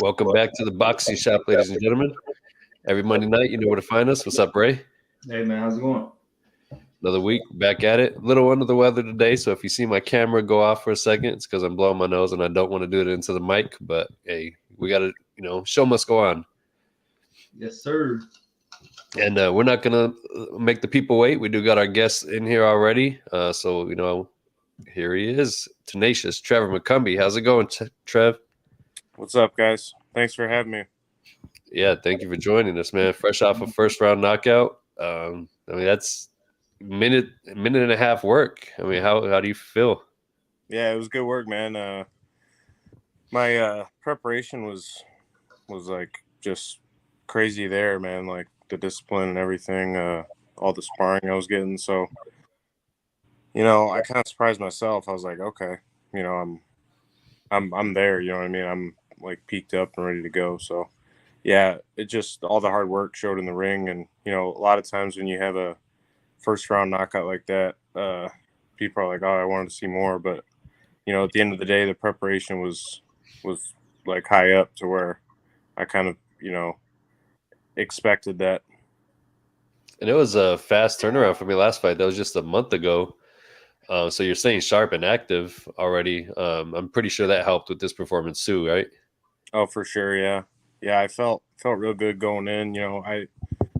Welcome back to the Boxing Shop, ladies and gentlemen. Every Monday night, you know where to find us. What's up, Ray? Hey man, how's it going? Another week, back at it. A little under the weather today, so if you see my camera go off for a second, it's because I'm blowing my nose and I don't want to do it into the mic. But hey, we got to, show must go on. Yes, sir. And we're not going to make the people wait. We do got our guests in here already. So, here he is, tenacious Trevor McCumby. How's it going, Trev? What's up, guys? Thanks for having me. Yeah, thank you for joining us, man. Fresh off a first round knockout. That's minute and a half work. I mean, how do you feel? Yeah, it was good work, man. My preparation was like just crazy there, man. Like the discipline and everything, all the sparring I was getting. So, I kind of surprised myself. I was like, okay, I'm there. You know what I mean? I'm like peaked up and ready to go. So, yeah, it just all the hard work showed in the ring, and a lot of times when you have a first round knockout like that, people are like, oh, I wanted to see more, but at the end of the day, the preparation was like high up to where I kind of expected that. And it was a fast turnaround for me last fight. That was just a month ago. So you're staying sharp and active already. I'm pretty sure that helped with this performance too, right? Oh, for sure, yeah. I felt real good going in. I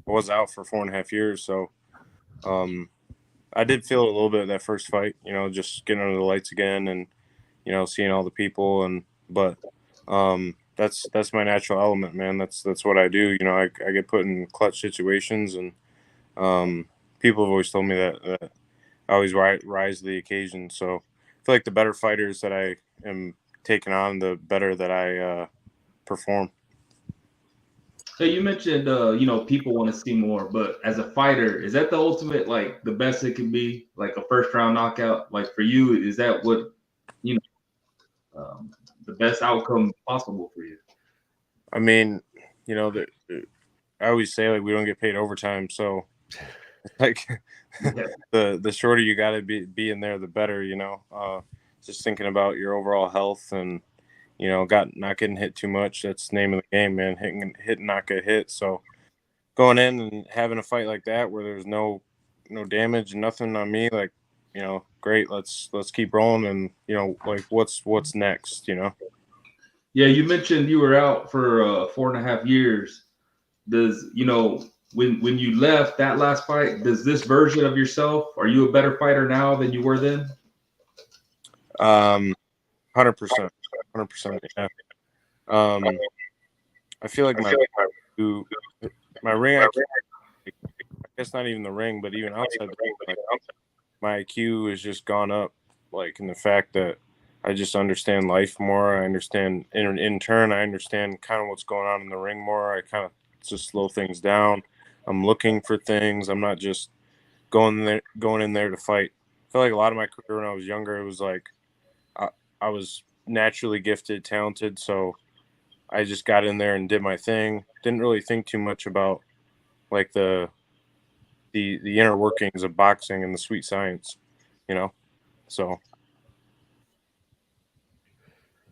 was out for 4.5 years, so I did feel a little bit of that first fight. Just getting under the lights again and seeing all the people, but that's my natural element, man. That's what I do. I get put in clutch situations, and people have always told me that I always rise to the occasion. So I feel like the better fighters that I am taking on, the better that I perform. So you mentioned, people want to see more, but as a fighter, is that the ultimate, like the best it can be, like a first round knockout? Like for you, is that what, you the best outcome possible for you? I mean, I always say like we don't get paid overtime, so like the shorter you got to be in there, the better. Just thinking about your overall health and not getting hit too much. That's the name of the game, man. Hit and not get hit. So going in and having a fight like that where there's no damage and nothing on me, like great. Let's keep rolling, and like what's next, Yeah, you mentioned you were out for 4.5 years. Does when you left that last fight, does this version of yourself, are you a better fighter now than you were then? 100%, 100%. Yeah. I feel like my ring, I guess not even the ring, but even outside the ring, like, my IQ has just gone up, like in the fact that I just understand life more. I understand in turn, I understand kind of what's going on in the ring more. I kind of just slow things down. I'm looking for things. I'm not just going in there to fight. I feel like a lot of my career when I was younger, it was like I was naturally gifted, talented, so I just got in there and did my thing. Didn't really think too much about like the inner workings of boxing and the sweet science, So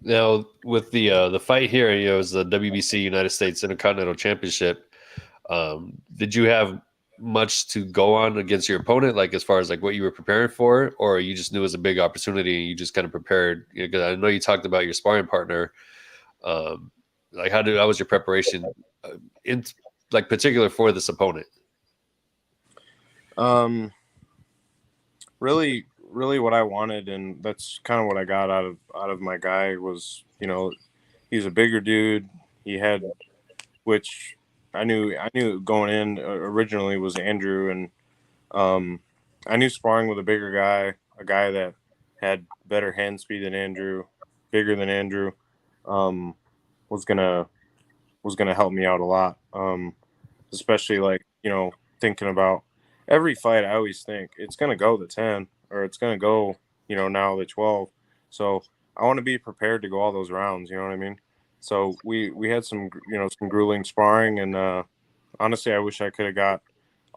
Now with the fight here, it was the WBC United States Intercontinental Championship. Did you have much to go on against your opponent, like as far as like what you were preparing for, or you just knew it was a big opportunity and you just kind of prepared? Because I know you talked about your sparring partner. Like how was your preparation in like particular for this opponent? Really, really, what I wanted, and that's kind of what I got out of my guy was, he's a bigger dude. He had, which I knew going in originally was Andrew, and I knew sparring with a bigger guy, a guy that had better hand speed than Andrew, bigger than Andrew, um, was gonna help me out a lot. Especially like thinking about every fight. I always think it's gonna go to 10 or it's gonna go now to 12. So I want to be prepared to go all those rounds. You know what I mean? So we had some some grueling sparring, and honestly, I wish I could have got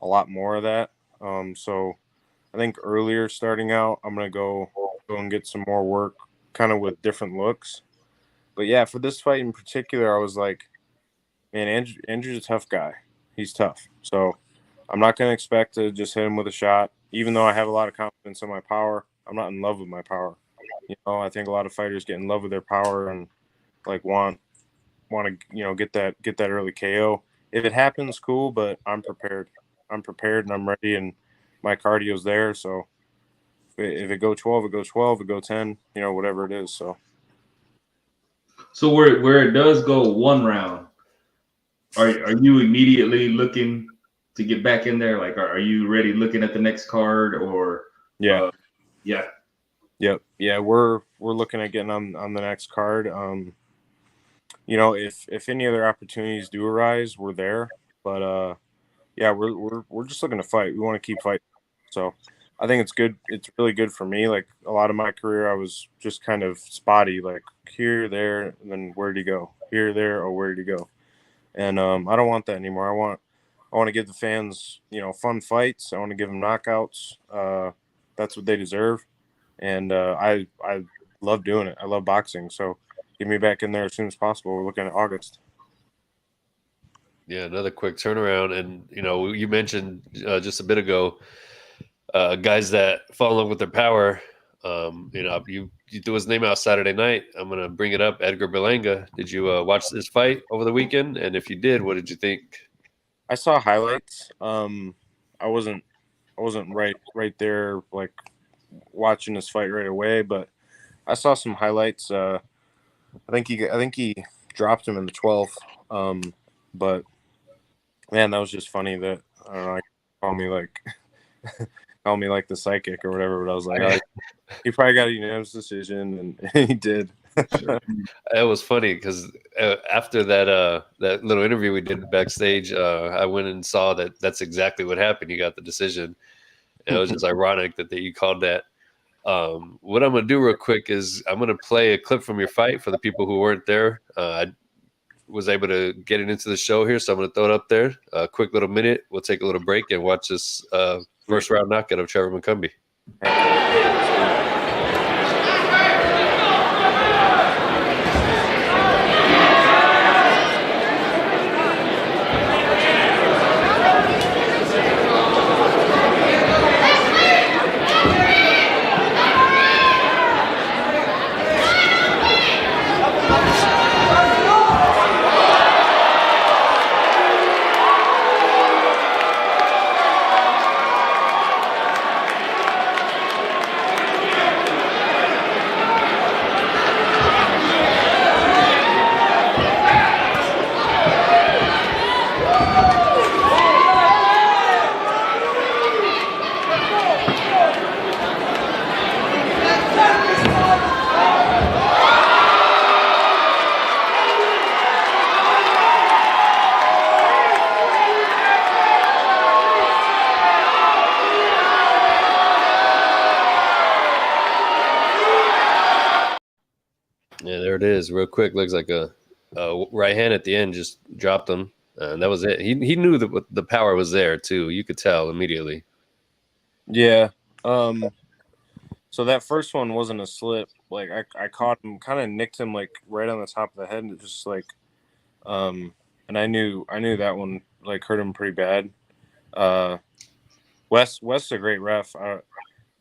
a lot more of that. So I think earlier starting out, I'm gonna go and get some more work, kind of with different looks. yeah, for this fight in particular, I was like, man, Andrew's a tough guy. He's tough. So I'm not going to expect to just hit him with a shot, even though I have a lot of confidence in my power. I'm not in love with my power. I think a lot of fighters get in love with their power and like want to get that early KO. If it happens, cool, but I'm prepared. I'm prepared and I'm ready, and my cardio's there. So if it go 12, it go 12, it go 10, whatever it is. So where it does go 1 round, are you immediately looking to get back in there? Like, are you ready looking at the next card or? Yeah. Yeah. Yep. Yeah, we're looking at getting on the next card. If any other opportunities do arise, we're there. But yeah, we're just looking to fight. We want to keep fighting. So I think it's good. It's really good for me. Like a lot of my career, I was just kind of spotty, like here, there, and then where'd he go? Here, there, or where'd he go? And I don't want that anymore. I want to give the fans, fun fights. I want to give them knockouts. That's what they deserve. And I love doing it. I love boxing. So get me back in there as soon as possible. We're looking at August. Yeah, another quick turnaround. And, you mentioned just a bit ago, guys that fall in love with their power. You threw his name out Saturday night. I'm going to bring it up. Edgar Berlanga. Did you watch this fight over the weekend? And if you did, what did you think? I saw highlights. I wasn't right there, like watching this fight right away, but I saw some highlights. I think he dropped him in the 12th. But man, that was just funny that I don't know. Call me like call me like the psychic or whatever. But I was like, oh, he probably got a unanimous decision, and he did. It was funny because after that little interview we did backstage, I went and saw that that's exactly what happened. You got the decision. And it was just ironic that you called that. What I'm gonna do real quick is I'm gonna play a clip from your fight for the people who weren't there. I was able to get it into the show here, so I'm gonna throw it up there. A quick little minute. We'll take a little break and watch this first round knockout of Trevor McCumby. Yeah, there it is. Real quick, looks like a right hand at the end just dropped him, and that was it. He knew that the power was there too. You could tell immediately. Yeah. So that first one wasn't a slip. Like I caught him, kind of nicked him like right on the top of the head, and just like, and I knew that one like hurt him pretty bad. West's a great ref.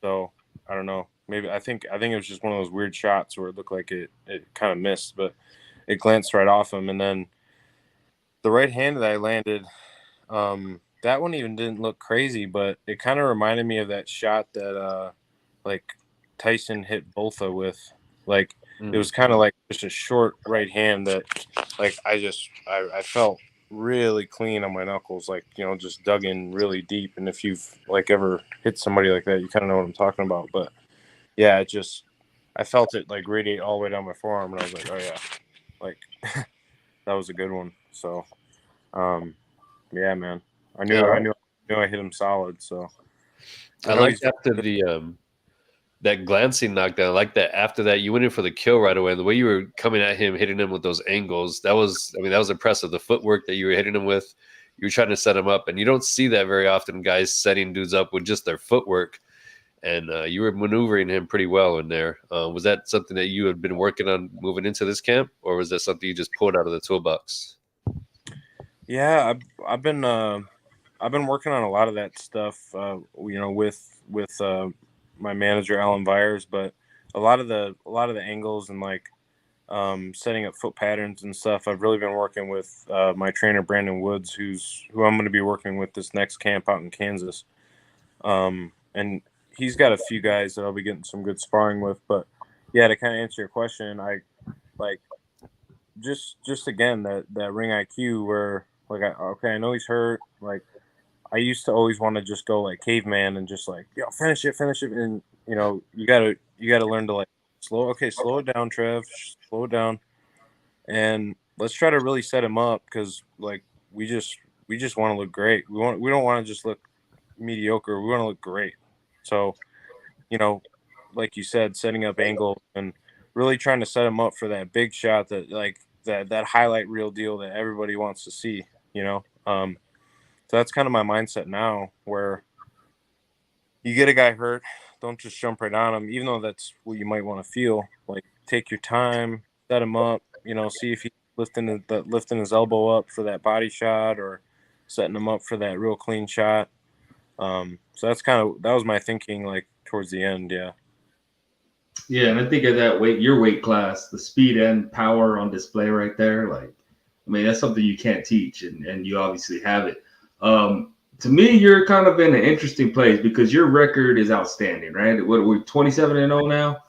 So I don't know. Maybe I think it was just one of those weird shots where it looked like it kind of missed, but it glanced right off him. And then the right hand that I landed, that one even didn't look crazy, but it kind of reminded me of that shot that like Tyson hit Botha with. Like it was kind of like just a short right hand that like I felt really clean on my knuckles, like just dug in really deep. And if you've like ever hit somebody like that, you kind of know what I'm talking about. But yeah, I felt it like radiate all the way down my forearm, and I was like, oh yeah, like that was a good one. So yeah, man, I knew I hit him solid. So I liked after the that glancing knockdown. I like that after that you went in for the kill right away. And the way you were coming at him, hitting him with those angles, that was impressive. The footwork that you were hitting him with, you were trying to set him up, and you don't see that very often. Guys setting dudes up with just their footwork. and you were maneuvering him pretty well in there. Was that something that you had been working on moving into this camp, or was that something you just pulled out of the toolbox? Yeah, I've been working on a lot of that stuff, with my manager Alan Vyers, but a lot of the angles and like setting up foot patterns and stuff. I've really been working with my trainer Brandon Woods, who I'm going to be working with this next camp out in Kansas, and he's got a few guys that I'll be getting some good sparring with. But yeah, to kind of answer your question, I like just again that ring IQ where like I know he's hurt. Like I used to always want to just go like caveman and just like finish it, and you gotta learn to like slow it down, Trev, slow it down, and let's try to really set him up because like we just want to look great. We don't want to just look mediocre. We want to look great. So like you said, setting up angle and really trying to set him up for that big shot that like that highlight reel deal that everybody wants to see. So that's kind of my mindset now, where you get a guy hurt, don't just jump right on him, even though that's what you might want to feel. Like take your time, set him up, see if he's lifting his elbow up for that body shot or setting him up for that real clean shot. So that was my thinking like towards the end. Yeah. Yeah, and I think of that your weight class, the speed and power on display right there. Like, I mean, that's something you can't teach, and you obviously have it. To me, you're kind of in an interesting place because your record is outstanding, right? We're 27-0 now.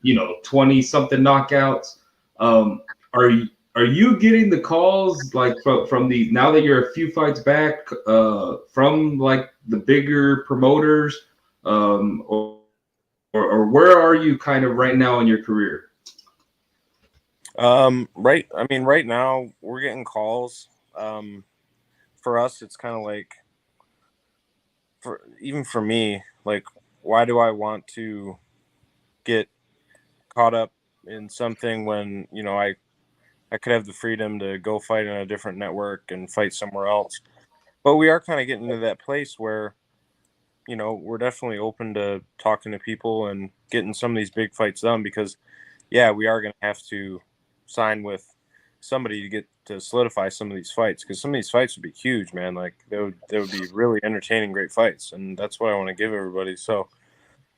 Yeah. 20 something knockouts. Are you getting the calls like from the now that you're a few fights back from like the bigger promoters, or where are you kind of right now in your career? Right now we're getting calls. For us, it's kind of like, for me, like, why do I want to get caught up in something when, I could have the freedom to go fight in a different network and fight somewhere else. But we are kind of getting to that place where, we're definitely open to talking to people and getting some of these big fights done because, yeah, we are going to have to sign with somebody to get to solidify some of these fights because some of these fights would be huge, man. Like they would be really entertaining, great fights, and that's what I want to give everybody. So,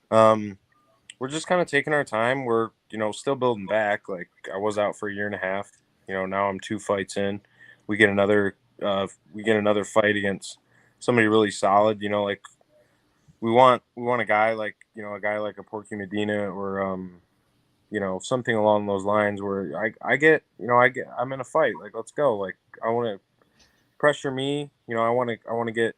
we're just kind of taking our time. We're still building back. Like I was out for a year and a half. Now I'm 2 fights in. We get another fight against somebody really solid. Like we want a guy like a Porky Medina or something along those lines where I'm in a fight. Like, let's go. Like, I want to pressure me. I want to get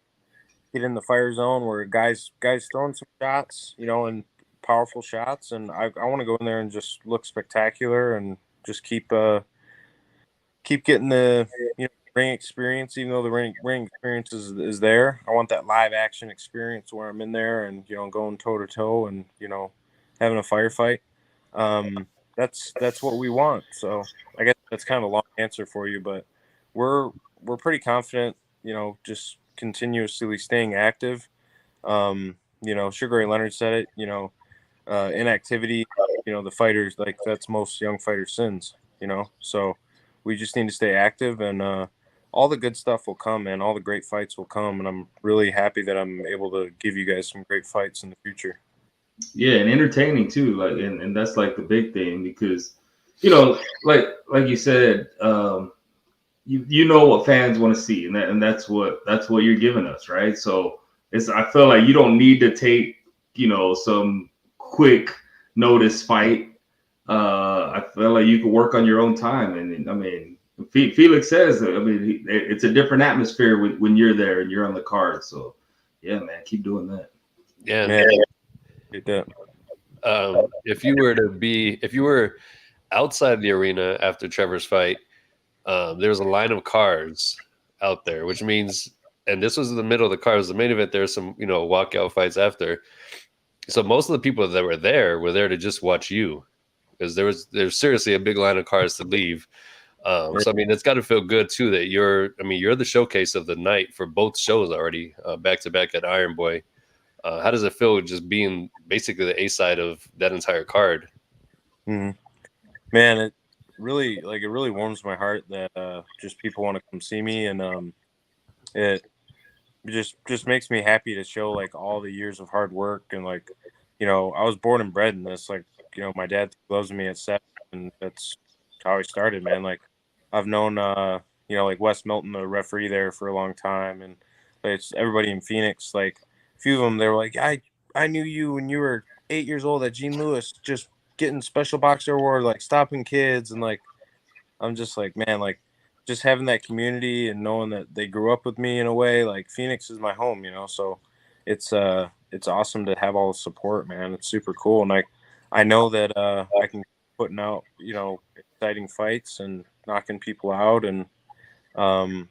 in the fire zone where guys throwing some shots, and powerful shots. And I want to go in there and just look spectacular and just keep getting the, ring experience, even though the ring experience is there. I want that live action experience where I'm in there and, going toe to toe and, having a firefight. That's what we want. So I guess that's kind of a long answer for you, but we're pretty confident, just continuously staying active. Sugar Ray Leonard said it, inactivity, the fighters, like that's most young fighters' sins, so we just need to stay active and, all the good stuff will come, man. All the great fights will come. And I'm really happy that I'm able to give you guys some great fights in the future. Yeah, and entertaining too. Like, and that's like the big thing because, like you said, you know what fans want to see, and that's what you're giving us, right? So I feel like you don't need to take some quick notice fight. I feel like you can work on your own time, and I mean, Felix says, I mean, it's a different atmosphere when you're there and you're on the card. So, yeah, man, keep doing that. Yeah. Man. If you were outside the arena after Trevor's fight, there was a line of cars out there, which means, and this was in the middle of the card, it was the main event. There's some, walkout fights after. So most of the people that were there to just watch you because there's seriously a big line of cars to leave. So I mean, it's got to feel good too that you're the showcase of the night for both shows already, back to back at Iron Boy. How does it feel just being basically the A side of that entire card? Mhm. Man, it really warms my heart that just people want to come see me, and it just makes me happy to show like all the years of hard work. And like, I was born and bred in this. Like, my dad loves me at 7, and that's how I started, man. Like, I've known like Wes Milton, the referee there, for a long time, and it's everybody in Phoenix. Like, a few of them, they were like, I knew you when you were 8 years old at Gene Lewis, just getting special boxer award, like stopping kids. And like, I'm just like, man, like just having that community and knowing that they grew up with me in a way. Like, Phoenix is my home, so it's awesome to have all the support, man. It's super cool. And I know that I can putting out, exciting fights and knocking people out, and um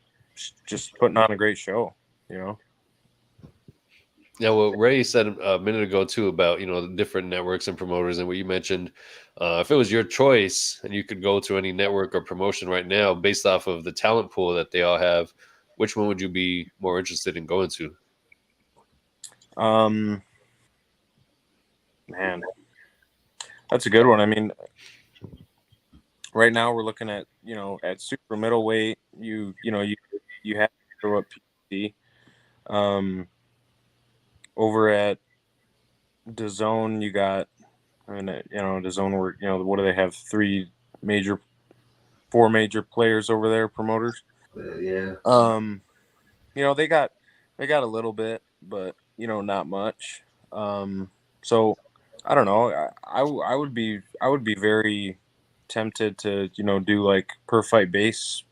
just putting on a great show. Yeah, well, Ray said a minute ago too about the different networks and promoters, and what you mentioned. If it was your choice and you could go to any network or promotion right now, based off of the talent pool that they all have, which one would you be more interested in going to? um Man, that's a good one. I mean, right now we're looking at at super middleweight. You have to throw up PC. Over at DAZN, you got, I mean, DAZN, were, what do they have? Four major players over there, promoters. Yeah. They got a little bit, but not much. So I don't know. I would be very tempted to do like per fight base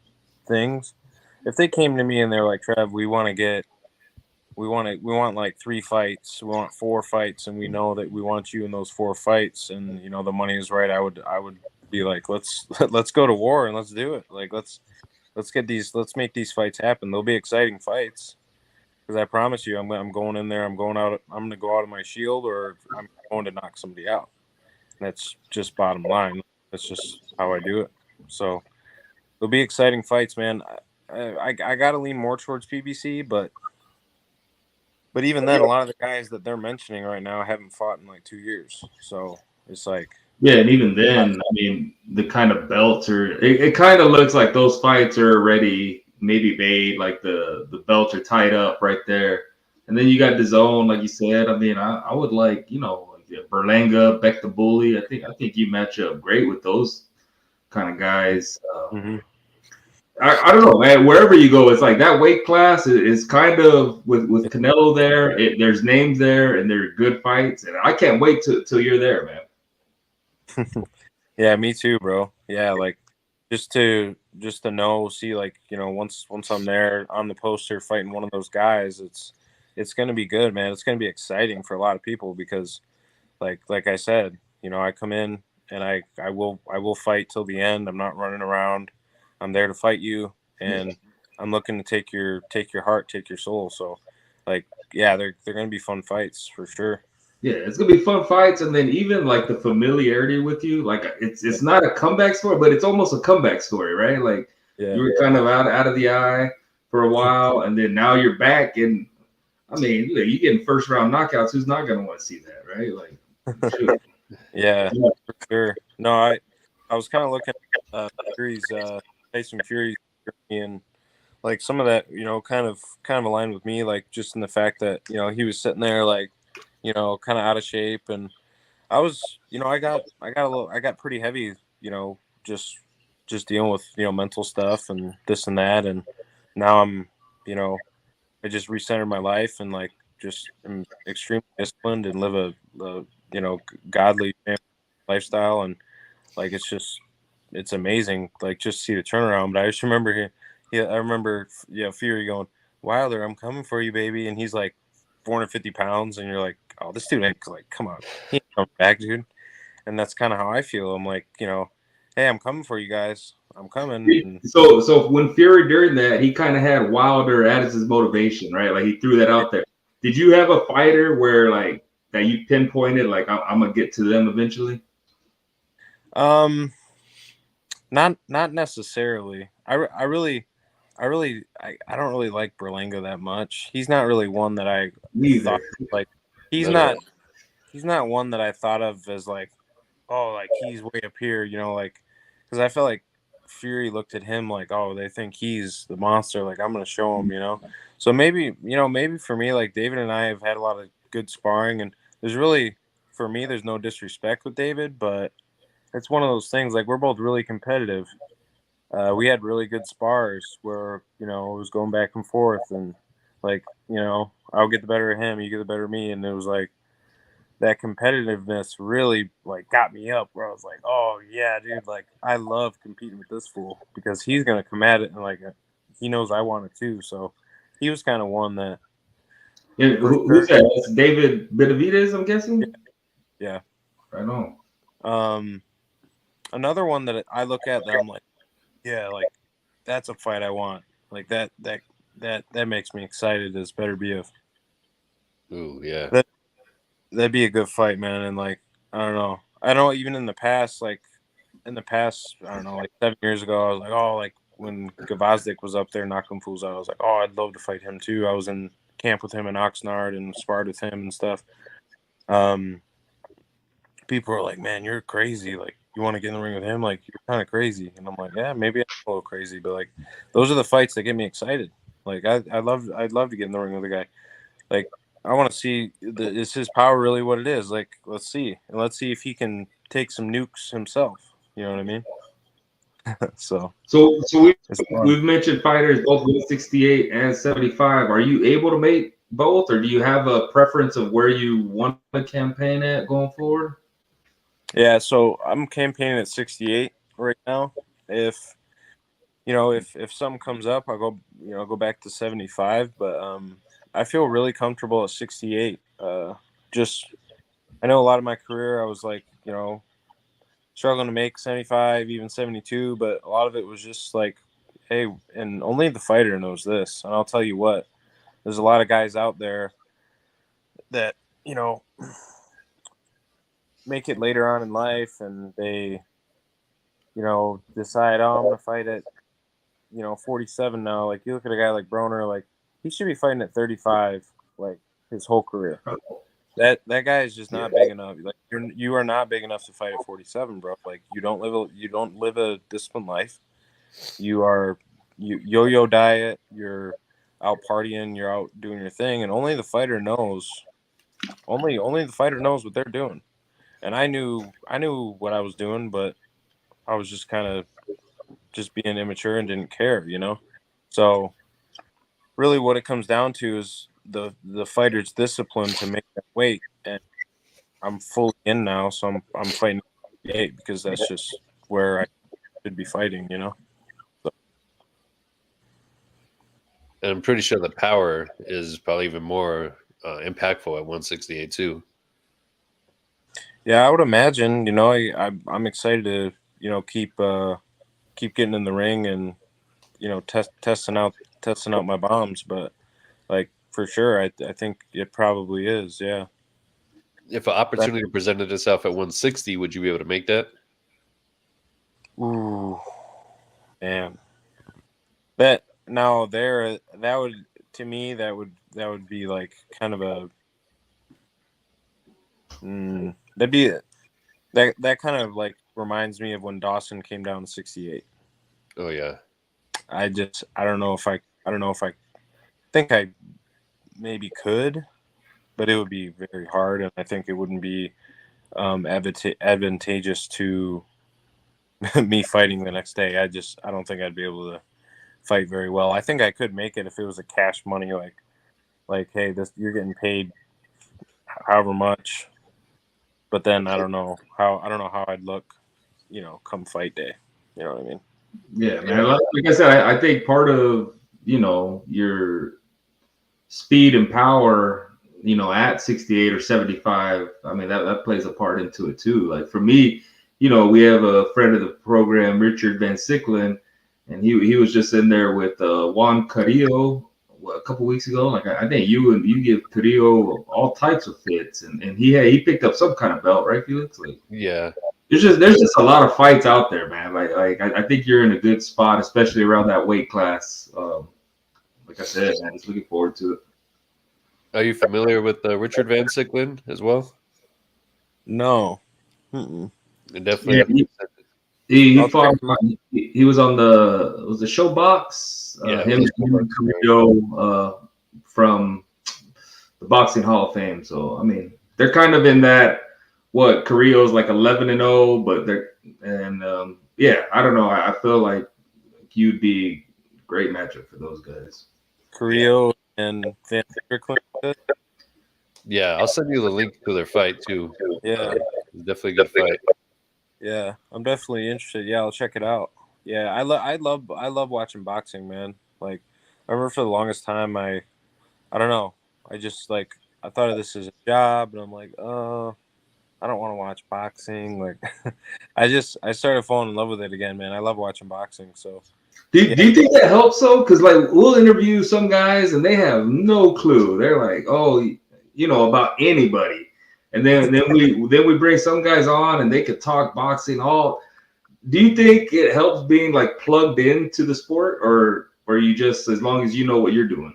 things. If they came to me and they're like, Trev, we want like 3 fights, we want 4 fights, and we know that we want you in those 4 fights, and the money is right. I would be like, let's go to war and let's do it. Like, let's make these fights happen. They'll be exciting fights, because I promise you, I'm going in there. I'm going to go out of my shield, or I'm going to knock somebody out. And that's just bottom line. That's just how I do it. So there'll be exciting fights, man. I got to lean more towards PBC, but even then, a lot of the guys that they're mentioning right now haven't fought in like 2 years. So it's like, Yeah, and even then, I mean, the kind of belts it kind of looks like those fights are already maybe made, like the belts are tied up right there. And then you got the zone, like you said. I mean, I would like, like Berlanga, Beck the Bully. I think you match up great with those kind of guys. mhm. I don't know, man. Wherever you go, it's like that weight class is kind of with Canelo there. There's names there, and they're good fights, and I can't wait till you're there, man. Yeah, me too, bro. Yeah, like just to see, like, once I'm there on the poster fighting one of those guys, it's gonna be good, man. It's gonna be exciting for a lot of people, because like I said, I come in and I will fight till the end. I'm not running around. I'm there to fight you, and I'm looking to take your heart, take your soul. So, like, yeah, they're gonna be fun fights for sure. Yeah, it's gonna be fun fights, and then even like the familiarity with you, like it's not a comeback story, but it's almost a comeback story, right? Like Yeah. you were kind of out of the eye for a while, and then now you're back, and I mean, you getting first round knockouts. Who's not gonna want to see that, right? Like, shoot. Yeah, for sure. No, I was kind of looking at Fury's Tyson Fury's journey, and like some of that, kind of aligned with me, like just in the fact that he was sitting there like kind of out of shape, and I was, I got pretty heavy, just dealing with mental stuff and this and that, and now you know I just recentered my life, and like just am extremely disciplined and live a godly family lifestyle, and like it's amazing, like just see the turnaround. But I just remember I remember Fury going, Wilder, I'm coming for you, baby, and he's like 450 pounds, and you're like, oh, this dude ain't, like, come on, he ain't coming back, dude. And that's kind of how I feel. I'm like, hey, I'm coming for you guys. I'm coming. And So when Fury during that, he kind of had Wilder as his motivation, right? Like he threw that out there. Did you have a fighter where like that you pinpointed, like I'm gonna get to them eventually? not necessarily. I don't really like Berlanga that much. He's not really one that I Neither. thought like he's not one that I thought of as like, oh, like he's way up here, you know, like because I felt like Fury looked at him like, oh, they think he's the monster. Like I'm gonna show him, you know. So maybe for me, like David and I have had a lot of good sparring, and there's really for me, there's no disrespect with David, but it's one of those things. Like we're both really competitive. We had really good spars where it was going back and forth, and like I'll get the better of him, you get the better of me, and it was like that competitiveness really like got me up where I was like, oh yeah, dude, like I love competing with this fool because he's gonna come at it and like he knows I want it too. So he was kind of one that. Yeah, who's that? That's David Benavidez, I'm guessing. Yeah. Right on. Another one that I look at that I'm like, yeah, like that's a fight I want. Like that makes me excited. Is Better be a. Ooh, yeah. That'd be a good fight, man. And like, I don't know. I know even in the past, I don't know, like 7 years ago, I was like, oh, like when Gvozdyk was up there knocking fools out, I was like, oh, I'd love to fight him too. I was in camp with him in Oxnard and sparred with him and stuff. People are like, man, you're crazy. Like, you want to get in the ring with him? Like, you're kind of crazy. And I'm like, yeah, maybe I'm a little crazy, but like, those are the fights that get me excited. Like, I'd love to get in the ring with a guy. Like, I want to see is his power really what it is? Like, let's see, and let's see if he can take some nukes himself. You know what I mean? so we've mentioned fighters both 168 and 75. Are you able to make both, or do you have a preference of where you want to campaign at going forward? Yeah, so I'm campaigning at 68 right now. If something comes up, I'll go back to 75. But I feel really comfortable at 68. I know a lot of my career I was like struggling to make 75, even 72, but a lot of it was just like, hey, and only the fighter knows this. And I'll tell you what, there's a lot of guys out there that make it later on in life, and they decide, oh, I'm gonna fight at 47 now. Like you look at a guy like Broner, like he should be fighting at 35 like his whole career. That guy is just not big enough. Like you are not big enough to fight at 47, bro. Like you don't live a disciplined life. You yo-yo diet, you're out partying, you're out doing your thing, and only the fighter knows what they're doing. And I knew what I was doing, but I was just kind of just being immature and didn't care, So really what it comes down to is the fighter's discipline to make that weight. And I'm fully in now, so I'm fighting 8 because that's just where I should be fighting, So. And I'm pretty sure the power is probably even more impactful at 168 too. Yeah, I would imagine. I'm excited to keep getting in the ring and testing out my bombs, but like for sure, I think it probably is. Yeah. If an opportunity presented itself at 160, would you be able to make that? Ooh, man. That would to me that would be like kind of a that'd be that kind of like reminds me of when Dawson came down to 68. Oh yeah. I don't know if I think I maybe could, but it would be very hard, and I think it wouldn't be advantageous to me fighting the next day. I don't think I'd be able to fight very well. I think I could make it if it was a cash money, like hey, you're getting paid however much, but then I don't know how I'd look, come fight day. You know what I mean? Yeah, man. Like I said, I think part of your speed and power, at 68 or 75, I mean that plays a part into it too. Like for me, we have a friend of the program, Richard Van Sicklen, and he was just in there with Juan Carrillo a couple weeks ago. Like I think you give Carrillo all types of fits, and he picked up some kind of belt, right, Felix? Like yeah. There's just a lot of fights out there, man. Like I think you're in a good spot, especially around that weight class. Like I said, man, just looking forward to it. Are you familiar with Richard Van Siclen as well? No. Mm-mm. And definitely Yeah, have to send it. he I'll check fought. him out. He was on the show box. Yeah, Him it was and Carrillo from the Boxing Hall of Fame. So I mean, they're kind of in that. What Carrillo's like 11-0, but they're yeah. I don't know. I feel like you'd be a great matchup for those guys. Carrillo and Van Strickland. Yeah, I'll send you the link to their fight too. Yeah. Definitely a good fight. Yeah, I'm definitely interested. Yeah, I'll check it out. Yeah, I love watching boxing, man. Like, I remember for the longest time, I don't know, I just like I thought of this as a job, and I'm like, I don't want to watch boxing. Like, I started falling in love with it again, man. I love watching boxing. So, Do you think that helps though? Because like we'll interview some guys and they have no clue. They're like, oh, about anybody, and then we bring some guys on and they could talk boxing all. Do you think it helps being like plugged into the sport, or you just as long as you know what you're doing?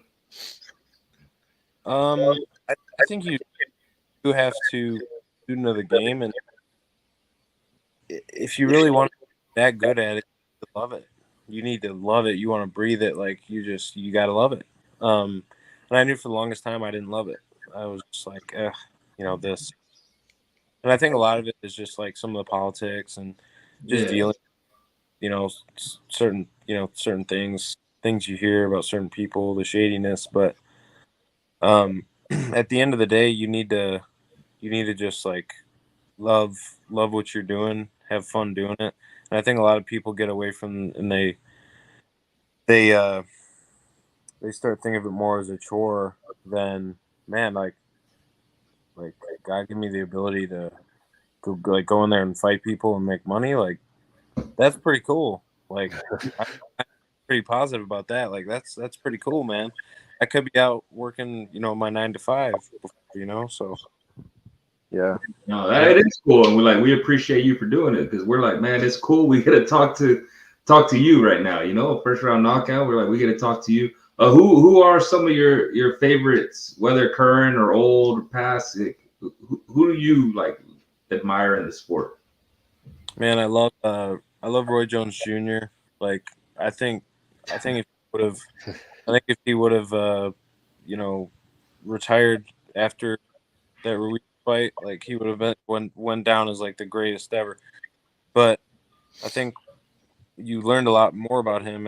I think you have to student of the game, and if you really want to be that good at it, you love it. You need to love it. You want to breathe it. Like you got to love it. And I knew for the longest time I didn't love it. I was just like, this. And I think a lot of it is just like some of the politics and just dealing, certain things you hear about certain people, the shadiness. But at the end of the day, you need to just like love what you're doing, have fun doing it. And I think a lot of people get away from and they start thinking of it more as a chore than, man, like God give me the ability to go in there and fight people and make money. Like, that's pretty cool. Like, I'm pretty positive about that. Like, that's pretty cool, man. I could be out working, my 9 to 5, so yeah. No, that is cool, and we appreciate you for doing it because we're like, man, it's cool. We get to talk to you right now. First round knockout. We're like, we get to talk to you. Who are some of your favorites, whether current or old or past? Who do you like admire in the sport? Man, I love Roy Jones Jr. Like, I think if he would have retired after that Ruiz fight, like, he would have been went down as like the greatest ever. But I think you learned a lot more about him.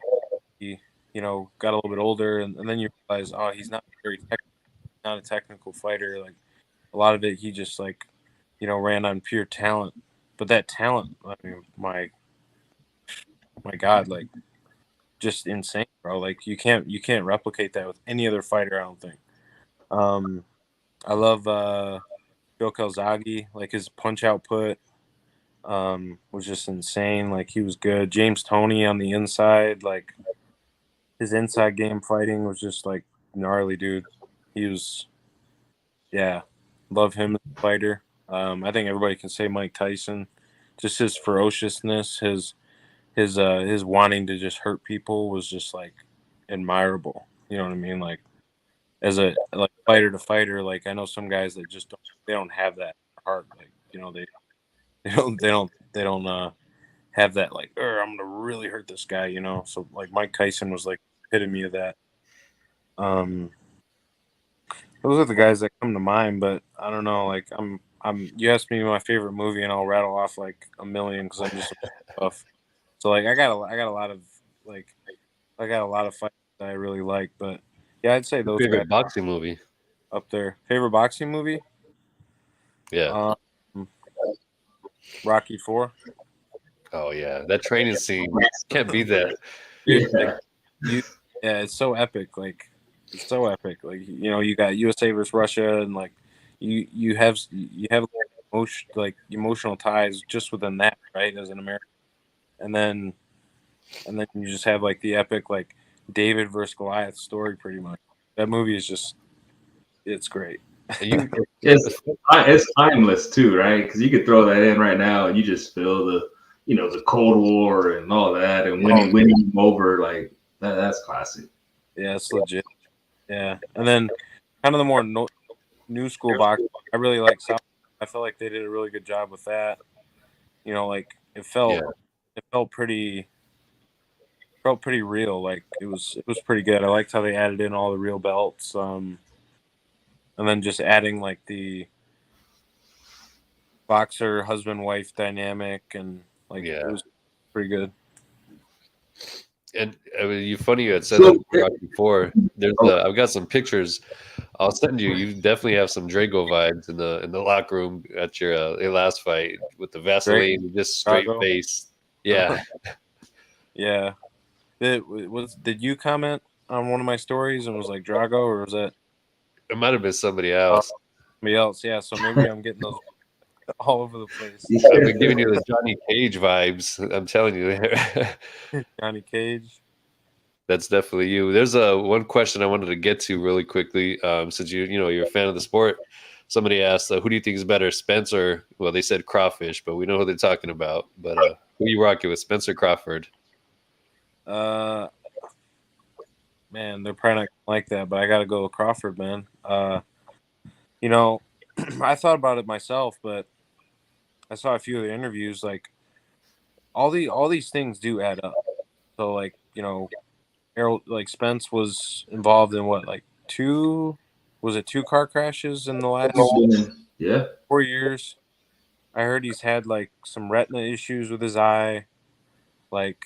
He got a little bit older, and then you realize, oh, he's not not a technical fighter. Like, a lot of it, he just like ran on pure talent. But that talent, I mean, my God, like, just insane, bro. Like, you can't replicate that with any other fighter, I don't think. I love Joe Calzaghe. Like, his punch output was just insane. Like, he was good. James Toney on the inside, like, his inside game fighting was just like gnarly, dude. He was, yeah, love him as a fighter. I think everybody can say Mike Tyson. Just his ferociousness, his wanting to just hurt people was just like admirable. You know what I mean? Like, as a like fighter to fighter, like, I know some guys that just don't have that heart. Like, they don't have that, like, I'm gonna really hurt this guy. So like Mike Tyson was like epitome of that. Those are the guys that come to mind, but I don't know. Like, you asked me my favorite movie, and I'll rattle off like a million because I'm just tough. So like, I got a lot of fights that I really like, but yeah, I'd say those guys Favorite boxing movie? up there. Favorite boxing movie? Yeah. Rocky IV. Oh yeah, that training scene can't beat that. Dude, like, it's so epic. Like, it's so epic. Like, you got USA versus Russia, and like you have emotional ties just within that, right? As an American, and then you just have like the epic, like, David versus Goliath story. Pretty much, that movie is just, it's great. It's timeless too, right? Because you could throw that in right now, and you just feel the Cold War and all that, and winning them over, like that's classic. Yeah, it's legit. Yeah, and then kind of the more new school boxing. I really like South. I feel like they did a really good job with that. You know, like it felt pretty real. Like it was pretty good. I liked how they added in all the real belts. And then just adding like the boxer husband wife dynamic, and like Yeah. it was pretty good. And I mean, you funny you had said that So, before. There's I've got some pictures. I'll send you. You definitely have some Drago vibes in the locker room at your last fight with the Vaseline, just straight Drago? face. Yeah, Yeah. Did you comment on one of my stories and was like Drago, or was that it might have been somebody else. somebody else? Yeah, so maybe I'm getting those all over the place. I've been giving you the Johnny Cage vibes. I'm telling you, Johnny Cage. that's definitely you. There's one question I wanted to get to really quickly. Since you're a fan of the sport, somebody asked, who do you think is better, Spencer? Well, they said Crawfish, but we know who they're talking about. But who you rocking with, Spencer Crawford? Man, they're probably not gonna like that, but I gotta go with Crawford, man. You know, I thought about it myself, but I saw a few of the interviews. Like all these things do add up. So like Errol, like Spence was involved in what, like two car crashes in the last yeah. 4 years. I heard he's had like some retina issues with his eye, like,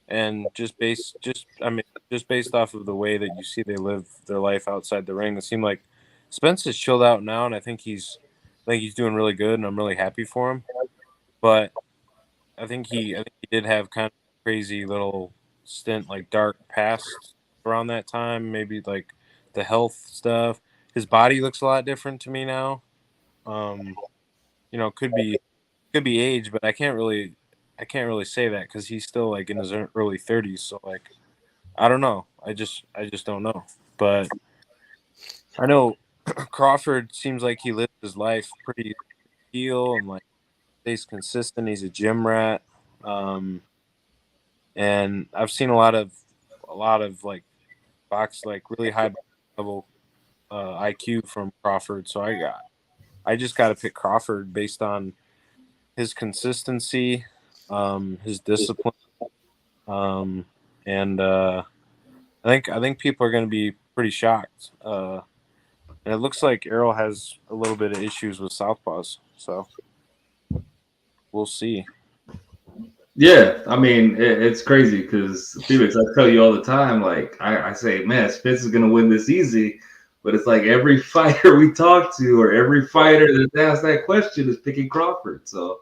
and just based off of the way that you see they live their life outside the ring, it seemed like Spence is chilled out now, and I think he's doing really good, and I'm really happy for him. But I think he did have kind of a crazy little stint, like dark past around that time. Maybe like the health stuff. His body looks a lot different to me now. Um, could be age, but I can't really say that because he's still like in his early 30s. So like I don't know. I just don't know. But I know Crawford seems like he lives his life pretty heel and like stays consistent. He's a gym rat. Um, and I've seen a lot of like like really high level IQ from Crawford. So I just got to pick Crawford based on his consistency, his discipline, um, and I think people are going to be pretty shocked. And it looks like Errol has a little bit of issues with southpaws, so we'll see. Yeah, I mean it's crazy because Felix, I tell you all the time, like I say, man, Spence is gonna win this easy, but it's like every fighter we talk to or every fighter that's asked that question is picking Crawford. So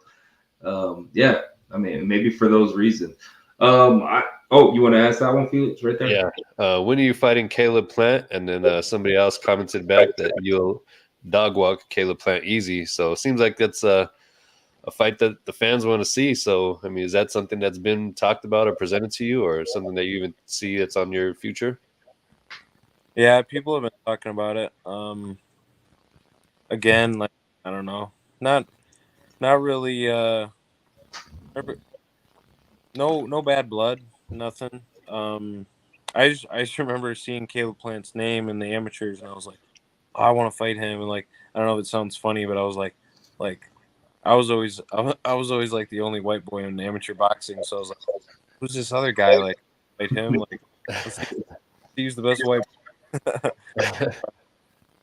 yeah, I mean maybe for those reasons. You want to ask that one, Felix, right there? Yeah. When are you fighting Caleb Plant? And then somebody else commented back that you'll dog walk Caleb Plant easy. So it seems like that's a fight that the fans want to see. So, I mean, is that something that's been talked about or presented to you, or something that you even see that's on your future? Yeah, people have been talking about it. Again, like I don't know, not really. No bad blood, nothing. I just remember seeing Caleb Plant's name in the amateurs, and I was like, oh, I want to fight him. And like, I don't know if it sounds funny, but I was like, I was always like the only white boy in amateur boxing, so I was like, who's this other guy? Like, fight him? Like, let's see, he's the best white.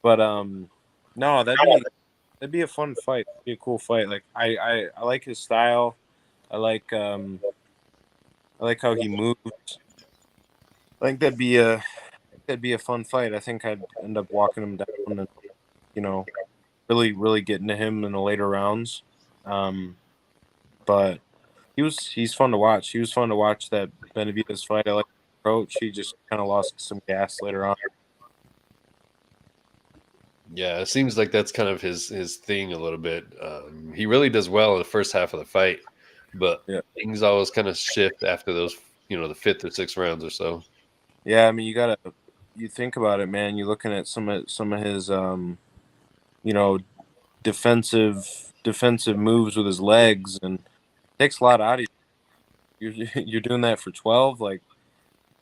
But no, that'd be a fun fight. It'd be a cool fight. Like, I like his style. I like how he moves. I think that'd be a fun fight. I think I'd end up walking him down and really really getting to him in the later rounds. But he's fun to watch. He was fun to watch that Benavidez fight. I like his approach. He just kind of lost some gas later on. Yeah, it seems like that's kind of his thing a little bit. He really does well in the first half of the fight, but Yeah. things always kind of shift after those, the fifth or sixth rounds or so. Yeah, I mean you think about it, man. You're looking at some of his you know defensive moves with his legs, and it takes a lot out of you. You're doing that for 12, like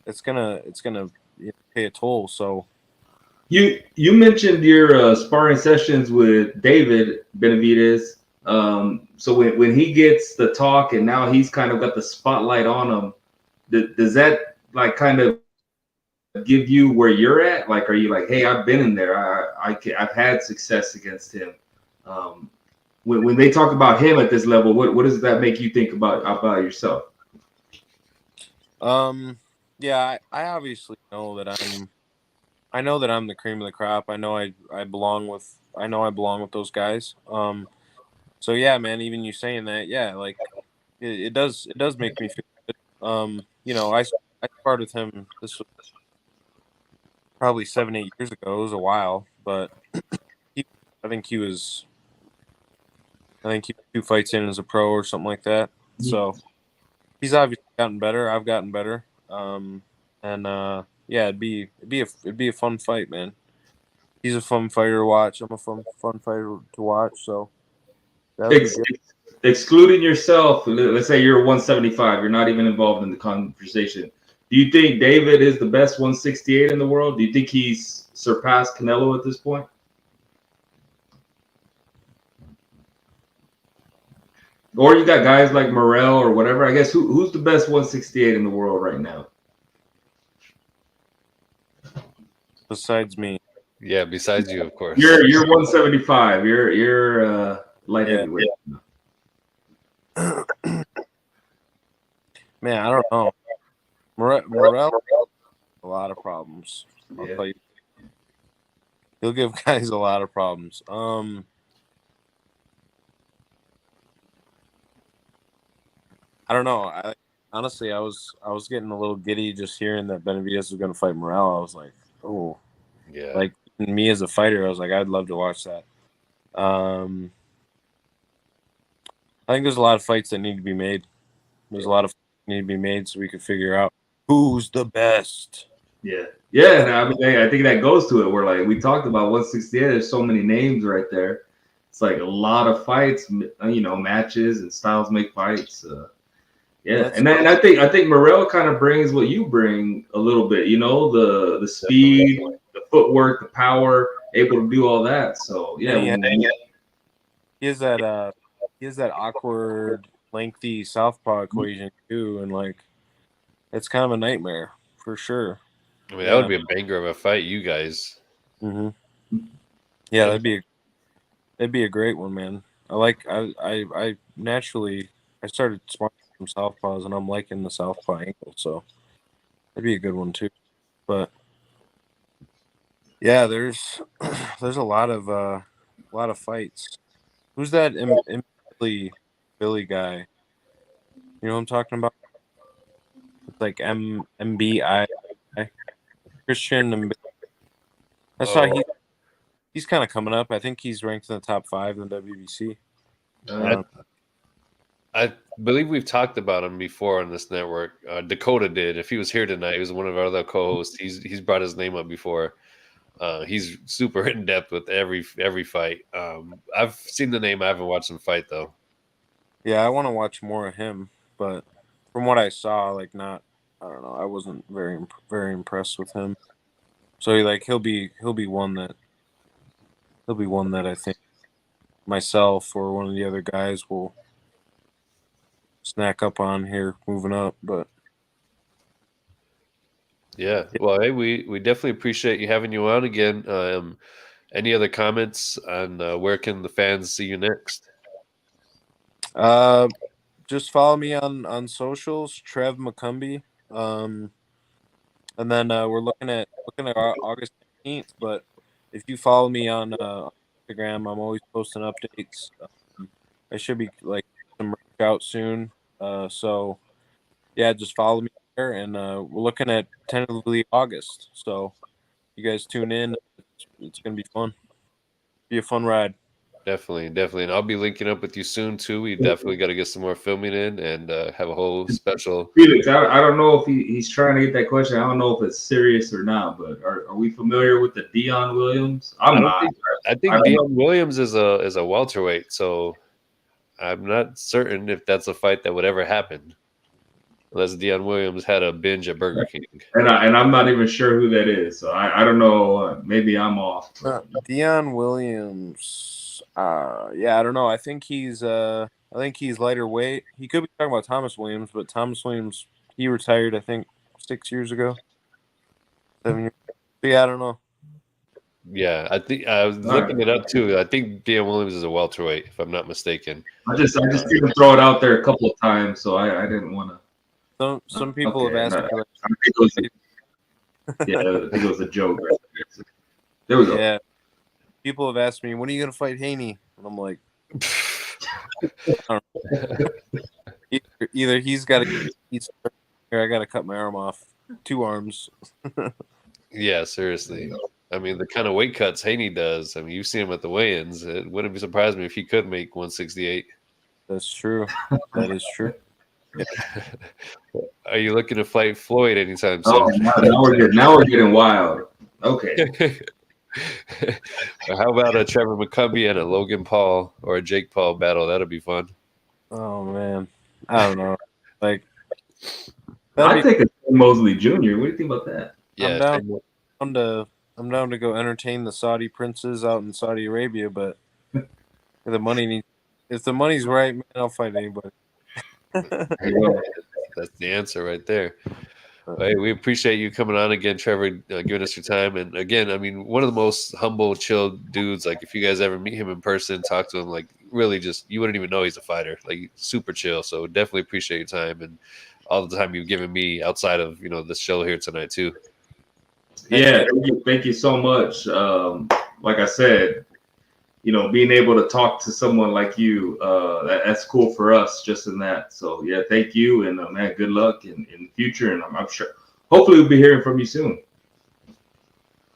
it's gonna pay a toll. So You mentioned your sparring sessions with David Benavidez. So when he gets the talk and now he's kind of got the spotlight on him, does that like kind of give you where you're at? Like, are you like, hey, I've been in there. I've had success against him. Um, when they talk about him at this level, what does that make you think about yourself? Yeah, I obviously know that I'm the cream of the crop. I know I belong with those guys. So yeah, man, even you saying that, yeah, like it does make me feel good. I sparred with him. This was probably 7-8 years ago. It was a while, but he, I think he was I think he was 2 fights in as a pro or something like that. So he's obviously gotten better. I've gotten better. And yeah, it'd be a fun fight, man. He's a fun fighter to watch. I'm a fun fighter to watch. So that would be Ex- good. Excluding yourself, let's say you're 175, you're not even involved in the conversation. Do you think David is the best 168 in the world? Do you think he's surpassed Canelo at this point? Or you got guys like Morrell or whatever. I guess who's the best 168 in the world right now? Besides me, Yeah, besides you, of course. You're 175. You're light Yeah. heavyweight. man, I don't know. Morel, a lot of problems. I'll Yeah. tell you, he'll give guys a lot of problems. I don't know. Honestly, I was getting a little giddy just hearing that Benavidez was going to fight Morel. I was like, oh, Yeah. like me as a fighter, I was like, I'd love to watch that. I think there's a lot of fights that need to be made. There's a lot of fights that need to be made so we can figure out who's the best. Yeah. Yeah. And I mean, I think that goes to it. Where like we talked about 168, there's so many names right there. It's like a lot of fights, matches and styles make fights. Yeah, Well, and then I think Morrell kind of brings what you bring a little bit, the speed, the footwork, the power, able to do all that. So yeah, and he has that awkward, lengthy southpaw equation too, and like it's kind of a nightmare for sure. I mean, that would be a banger of a fight, you guys. Mm-hmm. Yeah, that'd be a great one, man. I naturally I started sparring some southpaws, and I'm liking the southpaw angle, so that'd be a good one too. But yeah, there's there's a lot of fights. Who's that Billy guy? You know what I'm talking about? It's like MBI Christian. I saw he's kind of coming up. I think he's ranked in the top 5 in the WBC. I believe we've talked about him before on this network. Dakota did. If he was here tonight, he was one of our other co-hosts. He's brought his name up before. He's super in depth with every fight. I've seen the name. I haven't watched him fight though. Yeah, I want to watch more of him, but from what I saw, like not, I don't know. I wasn't very impressed with him. So he'll be one that I think myself or one of the other guys will snack up on here moving up. But yeah, well, hey, we definitely appreciate you having you on again. Any other comments on where can the fans see you next? just follow me on socials, Trev McCumby. And then we're looking at August 15th. But if you follow me on Instagram, I'm always posting updates. I should be like some merch out soon. So yeah, just follow me there, and we're looking at tentatively August. So you guys tune in. It's gonna be fun. Be a fun ride. Definitely, and I'll be linking up with you soon too. We definitely got to get some more filming in and have a whole special. Felix, I don't know if he's trying to get that question. I don't know if it's serious or not, but are we familiar with the Dion Williams? I'm not. I think Dion Williams is a welterweight, so I'm not certain if that's a fight that would ever happen. unless Deion Williams had a binge at Burger King. And I'm not even sure who that is, so I don't know. Maybe I'm off. Deion Williams. Yeah, I don't know. I think he's lighter weight. He could be talking about Thomas Williams, but Thomas Williams, he retired, I think, 6 years ago. 7 years. But yeah, I don't know. Yeah, I think I was looking it up too. I think Deion Williams is a welterweight, if I'm not mistaken. I just didn't throw it out there a couple of times, so I didn't want to. Some people have asked me. I think it was a joke. Right there we go. Yeah, people have asked me, when are you gonna fight Haney? And I'm like, I don't know. Either he's got to eat, or I got to cut my arm off. 2 arms. Yeah, seriously. I mean, the kind of weight cuts Haney does. I mean, you see him at the weigh-ins. It wouldn't be surprised me if he could make 168. That's true. That is true. Yeah. Are you looking to fight Floyd anytime soon? Oh, now we're getting wild. Okay. How about a Trevor McCumby and a Logan Paul or a Jake Paul battle? That'll be fun. Oh man, I don't know. Like, I think it's Mosley Jr. What do you think about that? Yeah, I'm down to go entertain the Saudi princes out in Saudi Arabia, but if the money's right, man, I'll fight anybody. That's the answer right there. Hey, we appreciate you coming on again, Trevor, giving us your time. And again, I mean, one of the most humble, chill dudes. Like, if you guys ever meet him in person, talk to him, like, really just, you wouldn't even know he's a fighter. Like, super chill. So definitely appreciate your time and all the time you've given me outside of, this show here tonight too. Yeah, thank you so much. Like I said, being able to talk to someone like you, that's cool for us just in that. So yeah, thank you, and man, good luck in the future, and I'm sure, hopefully we'll be hearing from you soon.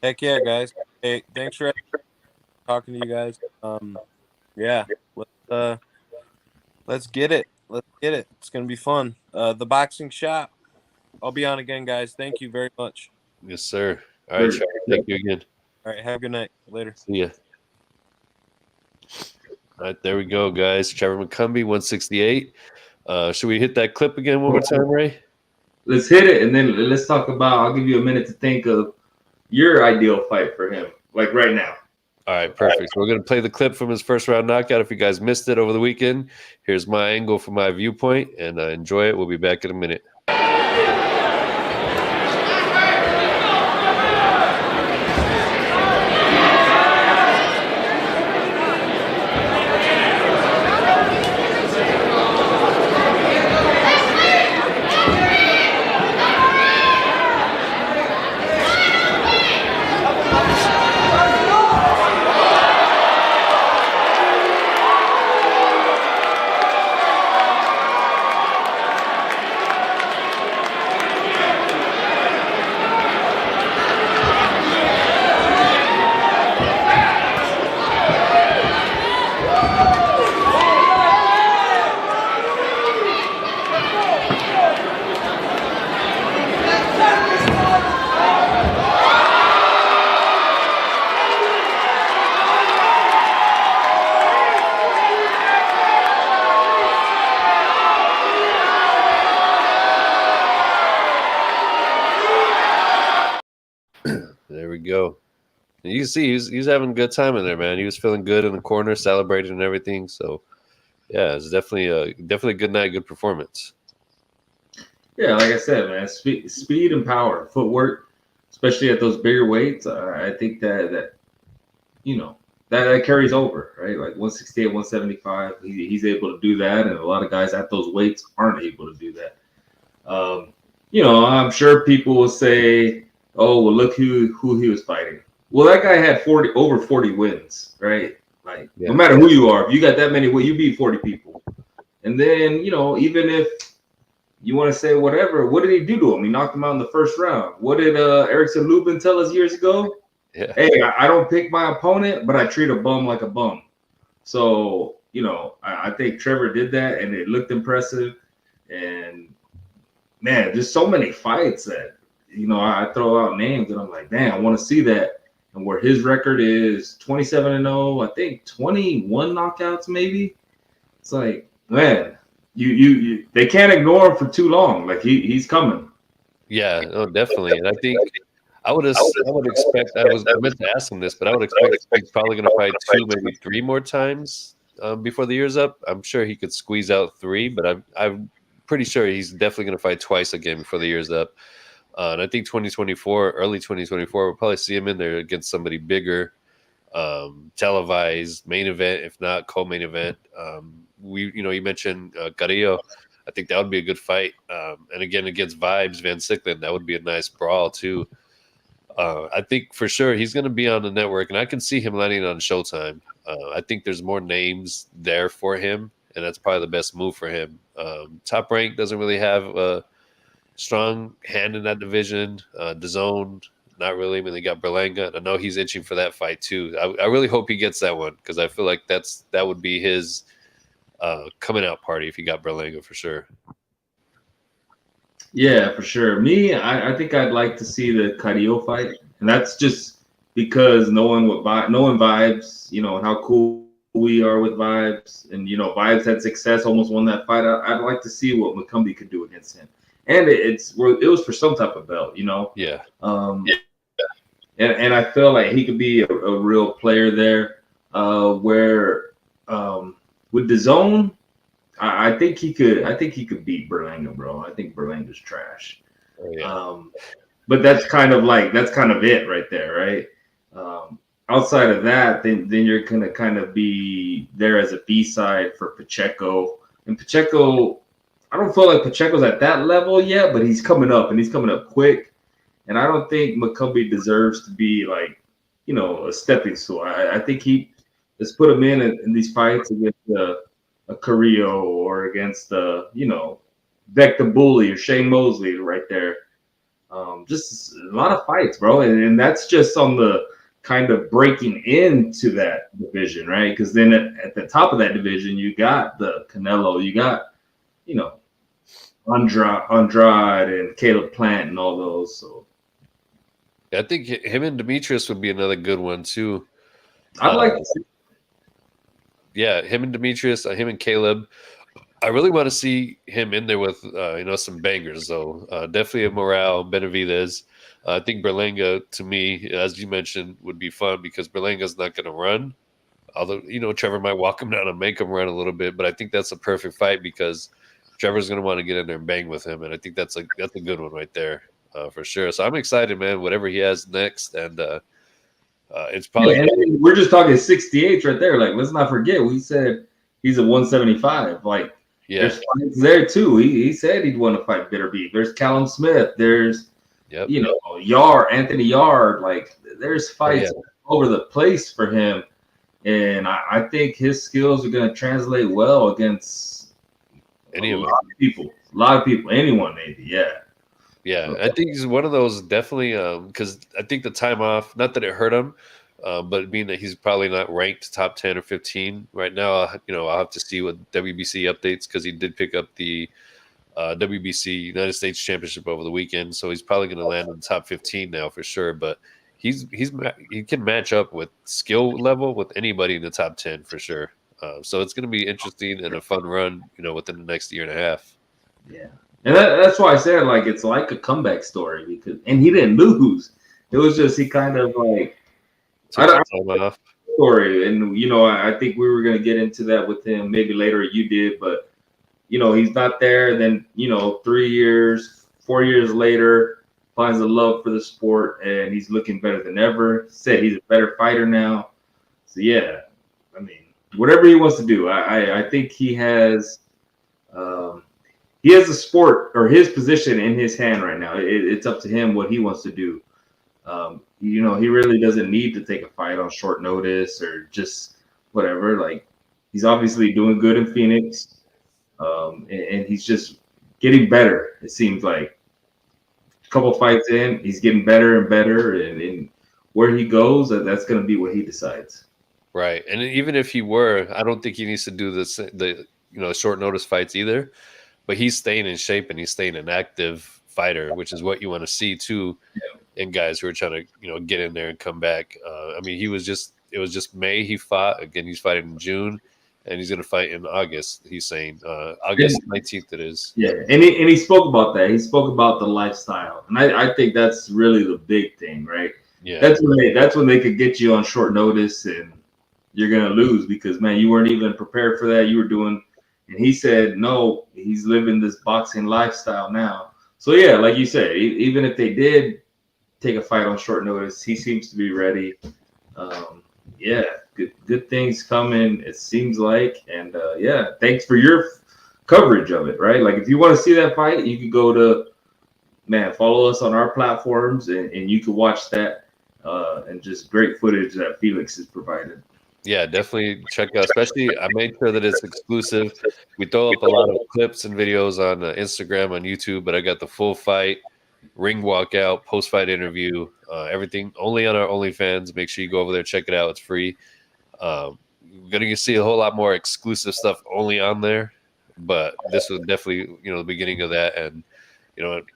Heck yeah, guys. Hey, thanks for talking to you guys. Yeah, let's get it. Let's get it. It's gonna be fun. The boxing shop. I'll be on again, guys. Thank you very much. Yes, sir. All right, Trevor. Thank you again. All right, have a good night. Later. See ya. All right, there we go, guys. Trevor McCumby, 168. Should we hit that clip again one more time, Ray? Let's hit it, and then let's talk about. I'll give you a minute to think of your ideal fight for him, like right now. All right, perfect. So we're going to play the clip from his first round knockout. If you guys missed it over the weekend, here's my angle from my viewpoint, and enjoy it. We'll be back in a minute. There we go. And you can see he's having a good time in there, man. He was feeling good in the corner, celebrating and everything. So, yeah, it's definitely a good night, good performance. Yeah, like I said, man, speed and power, footwork, especially at those bigger weights. I think that carries over, right? Like 168, 175, he's able to do that, and a lot of guys at those weights aren't able to do that. I'm sure people will say, "Oh, well, look who he was fighting." Well, that guy had over 40 wins, right? Like, no matter who you are, if you got that many wins, you beat 40 people. And then, even if you want to say whatever, what did he do to him? He knocked him out in the first round. What did Erickson Lubin tell us years ago? Yeah. Hey, I don't pick my opponent, but I treat a bum like a bum. So, I think Trevor did that, and it looked impressive. And, man, there's so many fights that, I throw out names, and I'm like, man, I want to see that. And where his record is 27-0, I think 21 knockouts maybe. It's like, man, they can't ignore him for too long. Like he's coming. Yeah, oh, definitely. And I think I would expect. I meant to ask him this, but I would expect he's probably going to fight 2, maybe 3 more times before the year's up. I'm sure he could squeeze out 3, but I'm pretty sure he's definitely going to fight twice again before the year's up. And I think 2024, early 2024, we'll probably see him in there against somebody bigger, televised main event, if not co-main event. You mentioned Carrillo. I think that would be a good fight. And again, against Vibes Van Sicklen, that would be a nice brawl too. I think for sure he's going to be on the network, and I can see him landing on Showtime. I think there's more names there for him, and that's probably the best move for him. Top Rank doesn't really have a strong hand in that division. DAZN, not really. I mean, they got Berlanga, and I know he's itching for that fight too. I really hope he gets that one because I feel like that would be his coming out party if he got Berlanga for sure. Yeah, for sure. Me, I think I'd like to see the Carrillo fight, and that's just because knowing Vibes, and how cool we are with Vibes, and Vibes had success, almost won that fight. I'd like to see what McCumby could do against him, and it was for some type of belt, Yeah. And I feel like he could be a real player there. Where with DAZN, I think he could beat Berlanga, bro. I think Berlanga's trash. Oh, yeah. But that's kind of it right there, right? Outside of that, then you're gonna kind of be there as a B-side for Pacheco. And Pacheco, I don't feel like Pacheco's at that level yet, but he's coming up, and he's coming up quick. And I don't think McCumby deserves to be like, a stepping stool. I think let's put him in these fights against a Carrillo or against Beck the Bully or Shane Mosley right there. Just a lot of fights, bro. And that's just on the kind of breaking into that division, right? Because then at the top of that division, you got the Canelo, you got, Andrade and Caleb Plant and all those. So I think him and Demetrius would be another good one too. I'd like to see. Yeah, him and Demetrius, him and Caleb. I really want to see him in there with some bangers though. Definitely a Morale, Benavidez. I think Berlanga, to me, as you mentioned, would be fun because Berlanga's not going to run. Although Trevor might walk him down and make him run a little bit, but I think that's a perfect fight because Trevor's going to want to get in there and bang with him, and I think that's a good one right there for sure. So I'm excited, man. Whatever he has next, and it's probably we're just talking 68 right there. Like, let's not forget we said he's a 175. Like, there's fights there too. He said he'd want to fight Bitterbeef. There's Callum Smith. There's Anthony Yard. Like, there's fights over the place for him, and I think his skills are going to translate well against a lot of people, anyone maybe. Yeah, I think he's one of those definitely because I think the time off, not that it hurt him, but being that he's probably not ranked top 10 or 15 right now, I'll have to see what WBC updates because he did pick up the WBC United States Championship over the weekend, so he's probably going to land in the top 15 now for sure. But he can match up with skill level with anybody in the top 10 for sure. So it's going to be interesting and a fun run, within the next year and a half. Yeah. And that's why I said, like, it's like a comeback story and he didn't lose. It was just he kind of like story. And I think we were gonna get into that with him maybe later. You did, but he's not there. Then 3 years, 4 years later, finds a love for the sport, and he's looking better than ever. Said he's a better fighter now. So yeah, I mean, whatever he wants to do, I think he has. He has the sport or his position in his hand right now. It's up to him what he wants to do. He really doesn't need to take a fight on short notice or just whatever. Like, he's obviously doing good in Phoenix, and he's just getting better. It seems like a couple fights in, he's getting better and better, and where he goes, that's going to be what he decides. Right, and even if he were, I don't think he needs to do the short notice fights either. But he's staying in shape and he's staying an active fighter, which is what you want to see too in guys who are trying to, get in there and come back. I mean, it was just May he fought. Again, he's fighting in June. and he's going to fight in August. He's saying August 19th it is. Yeah, and he spoke about that. He spoke about the lifestyle, and I think that's really the big thing, right? Yeah, that's when they could get you on short notice, and you're gonna lose because man, you weren't even prepared for that. You were doing, and he said no, he's living this boxing lifestyle now. So yeah, like you said, even if they did take a fight on short notice, he seems to be ready. Yeah, good things coming. It seems like, and yeah, thanks for your coverage of it. Right, like if you want to see that fight, you could go to follow us on our platforms, and you can watch that, and just great footage that Felix has provided. Yeah, definitely check out. Especially, I made sure that it's exclusive. We throw up a lot of clips and videos on Instagram, on YouTube, but I got the full fight, ring walkout, post-fight interview, everything only on our OnlyFans. Make sure you go over there, check it out. It's free. We're gonna see a whole lot more exclusive stuff only on there, but this was definitely the beginning of that. And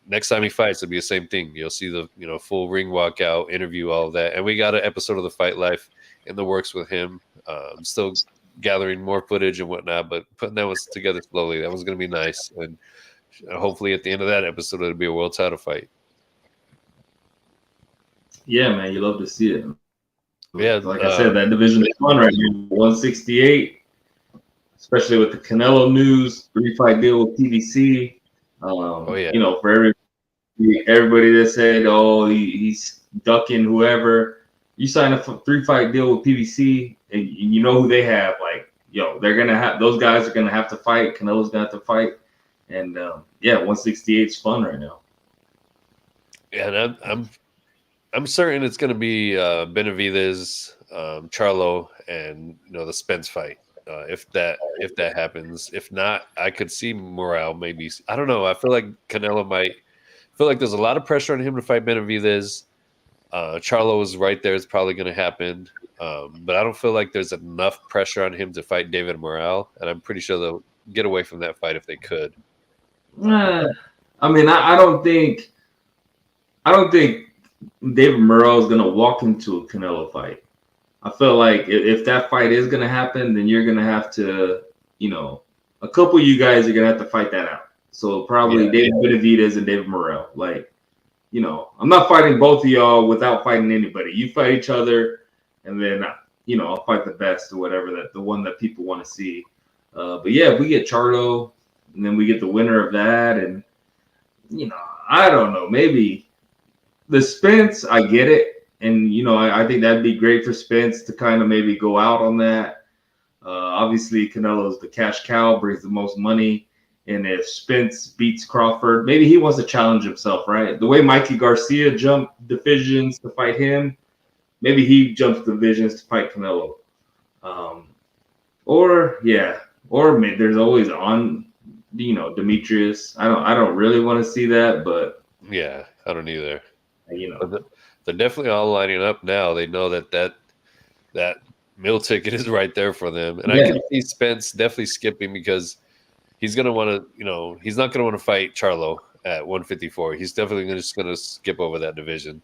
next time he fights, it'll be the same thing. You'll see the full ring walkout, interview, all of that. And we got an episode of the Fight Life in the works with him. I'm still gathering more footage and whatnot, but putting that one together slowly. That one's going to be nice. And hopefully at the end of that episode, it'll be a world title fight. Yeah, man, you love to see it. Yeah, like I said, that division is fun right now. 168, especially with the Canelo news, 3-fight deal with PBC. For everybody that said, "Oh, he's ducking whoever," you sign a 3-fight deal with PBC, and you know who they have. Like, they're gonna have those guys are gonna have to fight. Canelo's gonna have to fight, and 168 is fun right now. Yeah, and I'm certain it's gonna be Benavidez, Charlo, and the Spence fight. If that happens, if not, I could see Morale maybe. I don't know. I feel like Canelo might. I feel like there's a lot of pressure on him to fight Benavidez. Charlo is right there. It's probably going to happen, but I don't feel like there's enough pressure on him to fight David Morale, and I'm pretty sure they'll get away from that fight if they could. I don't think David Morale is going to walk into a Canelo fight. I feel like if that fight is going to happen, then you're going to have to, a couple of you guys are going to have to fight that out. So probably David Benavidez and David Morale. Like, I'm not fighting both of y'all without fighting anybody. You fight each other, and then, I'll fight the best or whatever, the one that people want to see. But yeah, if we get Charlo, and then we get the winner of that, and, I don't know, maybe the Spence, I get it. And, I think that'd be great for Spence to kind of maybe go out on that. Obviously, Canelo's the cash cow, brings the most money. And if Spence beats Crawford, maybe he wants to challenge himself, right? The way Mikey Garcia jumped divisions to fight him, maybe he jumps divisions to fight Canelo. Or maybe there's always Demetrius. I don't really want to see that, but yeah, I don't either. They're definitely all lining up now. They know that meal ticket is right there for them. And I can see Spence definitely skipping because he's going to want to, he's not going to want to fight Charlo at 154. He's definitely just going to skip over that division.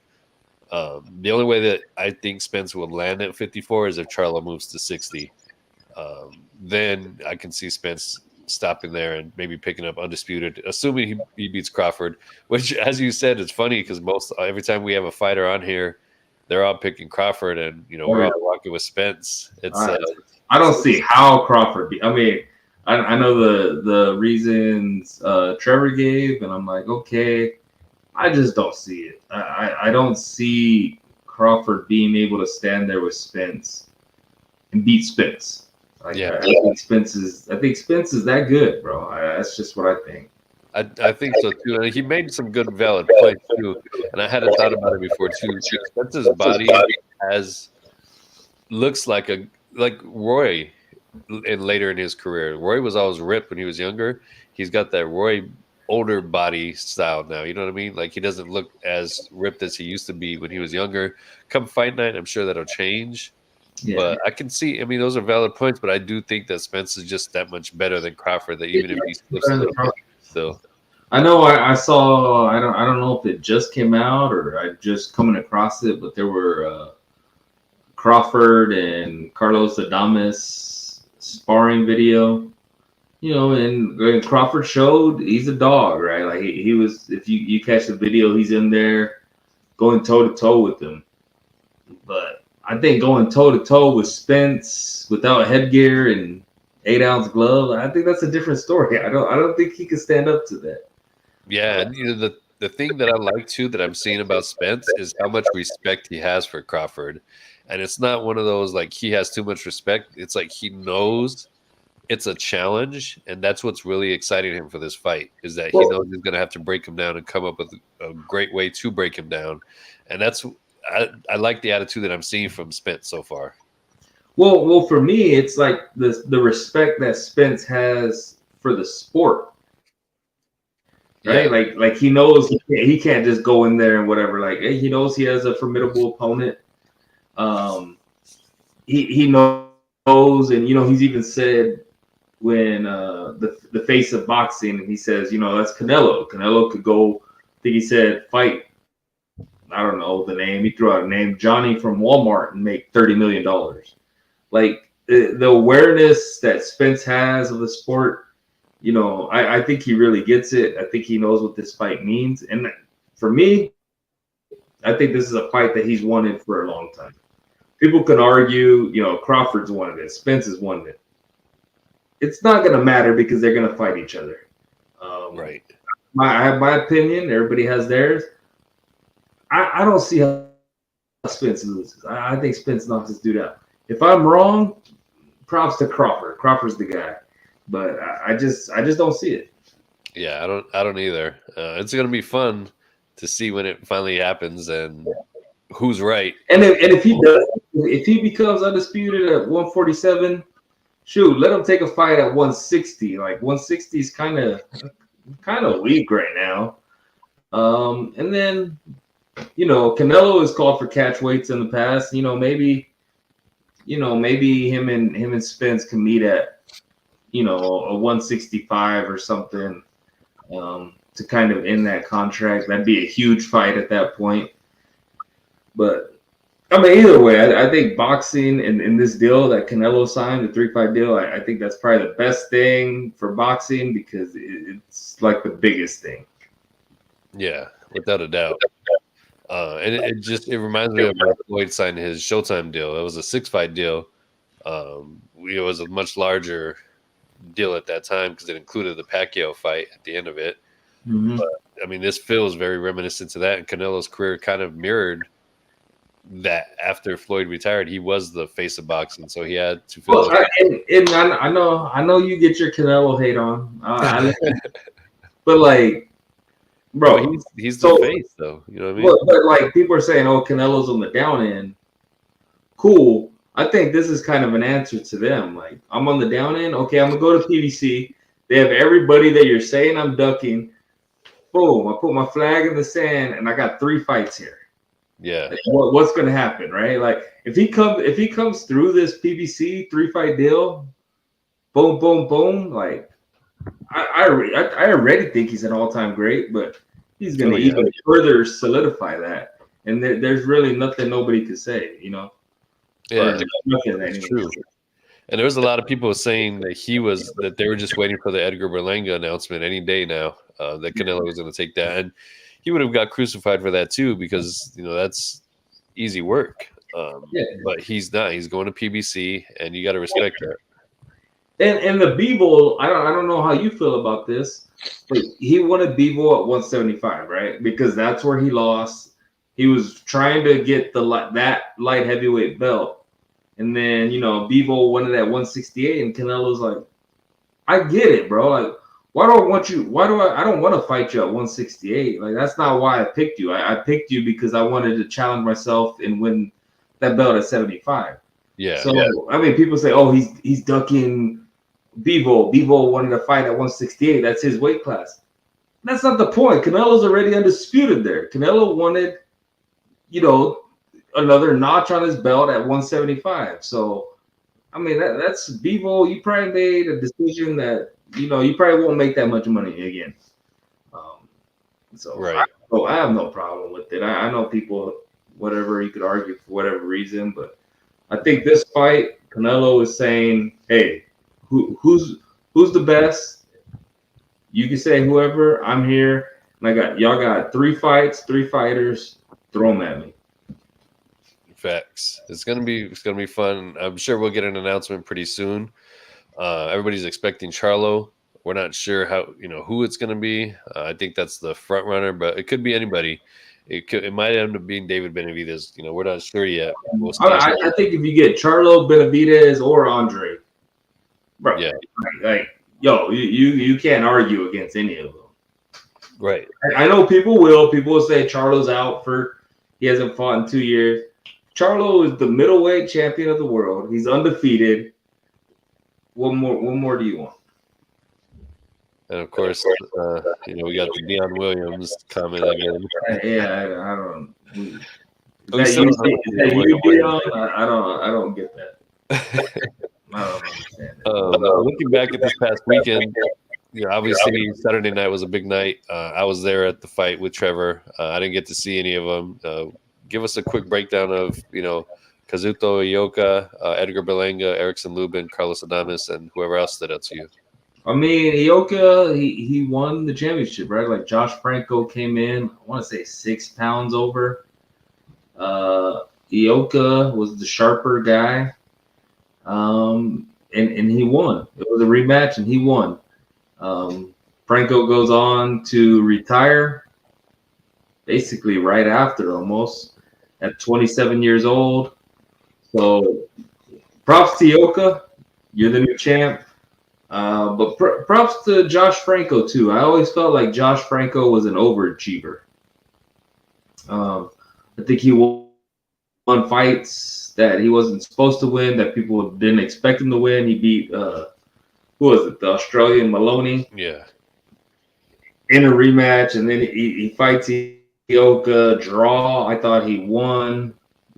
The only way that I think Spence will land at 54 is if Charlo moves to 60. Then I can see Spence stopping there and maybe picking up undisputed, assuming he beats Crawford, which, as you said, it's funny because every time we have a fighter on here, they're all picking Crawford, and we're all walking with Spence. It's I don't see how Crawford I know the reasons Trevor gave, and I'm like, okay, I just don't see it. I don't see Crawford being able to stand there with Spence and beat Spence. I think Spence is that good, bro. That's just what I think. I think so too. And he made some good valid points too. And I hadn't thought about it before too. Spence's body looks like Roy later in his career. Roy was always ripped when he was younger. He's got that Roy older body style now. You know what I mean? Like, he doesn't look as ripped as he used to be when he was younger. Come fight night, I'm sure that'll change. Yeah. But I can see, those are valid points, but I do think that Spence is just that much better than Crawford, that even if he slips a little bit, still. I know I saw, I don't know if it just came out or I just coming across it, but there were Crawford and Carlos Adames sparring video. And Crawford showed he's a dog, right? Like he was. If you catch the video, he's in there going toe to toe with him. But I think going toe to toe with Spence without headgear and 8-ounce glove, I think that's a different story. I don't think he can stand up to that. Yeah, and the thing that I like too that I'm seeing about Spence is how much respect he has for Crawford, and it's not one of those like he has too much respect. It's like he knows it's a challenge, and that's what's really exciting him for this fight is that he knows he's going to have to break him down and come up with a great way to break him down, and that's I like the attitude that I'm seeing from Spence so far. Well, for me, it's like the respect that Spence has for the sport, right? Yeah. Like he knows he can't just go in there and whatever. Like he knows he has a formidable opponent. He knows, and he's even said when the face of boxing, and he says, that's Canelo. Canelo could go. I think he said fight. I don't know the name. He threw out a name, Johnny from Walmart, and make $30 million. Like the awareness that Spence has of the sport, I think he really gets it. I think he knows what this fight means. And for me, I think this is a fight that he's wanted for a long time. People can argue, Crawford's wanted it, Spence has wanted it. It's not going to matter because they're going to fight each other. Right. I have my opinion. Everybody has theirs. I don't see how Spence loses. I think Spence knocks this dude out. If I'm wrong, props to Crawford. Crawford's the guy, but I just don't see it. Yeah, I don't either. It's gonna be fun to see when it finally happens and who's right. And if he does, if he becomes undisputed at 147, shoot, let him take a fight at 160. Like 160 is kind of weak right now. And then Canelo has called for catch weights in the past. Maybe him and Spence can meet at, a 165 or something, to kind of end that contract. That'd be a huge fight at that point. But I mean, either way, I think boxing in this deal that Canelo signed, the 3-fight deal, I think that's probably the best thing for boxing because it's like the biggest thing. Yeah, without a doubt. And it reminds me of when Floyd signed his Showtime deal. It was a 6-fight deal. It was a much larger deal at that time because it included the Pacquiao fight at the end of it. Mm-hmm. But I mean, this feels very reminiscent to that, and Canelo's career kind of mirrored that. After Floyd retired, he was the face of boxing, so he had to feel. I know you get your Canelo hate on, but like. Bro, he's the face, though. You know what I mean? But like people are saying, "Oh, Canelo's on the down end." Cool. I think this is kind of an answer to them. Like, I'm on the down end. Okay, I'm gonna go to PBC. They have everybody that you're saying I'm ducking. Boom! I put my flag in the sand, and I got 3 fights here. Yeah. Like, what's gonna happen, right? Like, if he comes through this PBC 3-fight deal, boom, boom, boom. Like, I already think he's an all-time great, but he's going to even further solidify that. And there's really nothing nobody could say, Yeah, that's true. And there was a lot of people saying that they were just waiting for the Edgar Berlanga announcement any day now, that Canelo was going to take that. And he would have got crucified for that too, because, that's easy work. But he's not. He's going to PBC, and you got to respect that. And the Bivol, I don't know how you feel about this, but he wanted Bivol at 175, right? Because that's where he lost. He was trying to get that light heavyweight belt, and then Bivol wanted at 168, and Canelo's like, I get it, bro. Like, I don't want to fight you at 168. Like, that's not why I picked you. I picked you because I wanted to challenge myself and win that belt at 75. Yeah. So I mean, people say, oh, he's ducking Bivol. Bivol wanted to fight at 168. That's his weight class. That's not the point. Canelo's already undisputed there. Canelo wanted, another notch on his belt at 175. So, I mean, that's Bivol. You probably made a decision that, you probably won't make that much money again. Right. I have no problem with it. I know people, whatever, you could argue for whatever reason, but I think this fight, Canelo is saying, hey, who's the best? You can say whoever. I'm here. And y'all got 3 fights, 3 fighters. Throw them at me. Facts. It's gonna be fun. I'm sure we'll get an announcement pretty soon. Everybody's expecting Charlo. We're not sure who it's gonna be. I think that's the front runner, but it could be anybody. It might end up being David Benavidez. We're not sure yet. We'll see. I think if you get Charlo, Benavidez, or Andre, bro, yeah, you can't argue against any of them. right. I know people will. People will say Charlo's out he hasn't fought in 2 years. Charlo is the middleweight champion of the world. He's undefeated. What more do you want? And of course, we got the Deion Williams comment again. Yeah, I don't. Is that you, Deion? I don't get that. I don't understand that. Looking back at this past weekend, obviously Saturday night was a big night. I was there at the fight with Trevor. I didn't get to see any of them. Give us a quick breakdown of Kazuto Ioka, Edgar Berlanga, Erickson, Lubin, Carlos Adames, and whoever else stood out to you. I mean, Ioka, he won the championship, right? Like Josh Franco came in, I want to say 6 pounds over. Ioka was the sharper guy, and he won. It was a rematch, and he won. Franco goes on to retire, basically right after, almost at 27 years old. So, props to Ioka, you're the new champ. But props to Josh Franco too. I always felt like Josh Franco was an overachiever. I think he won fights that he wasn't supposed to win, that people didn't expect him to win. He beat who was it? The Australian Maloney. Yeah. In a rematch, and then he fights Ioka, draw. I thought he won.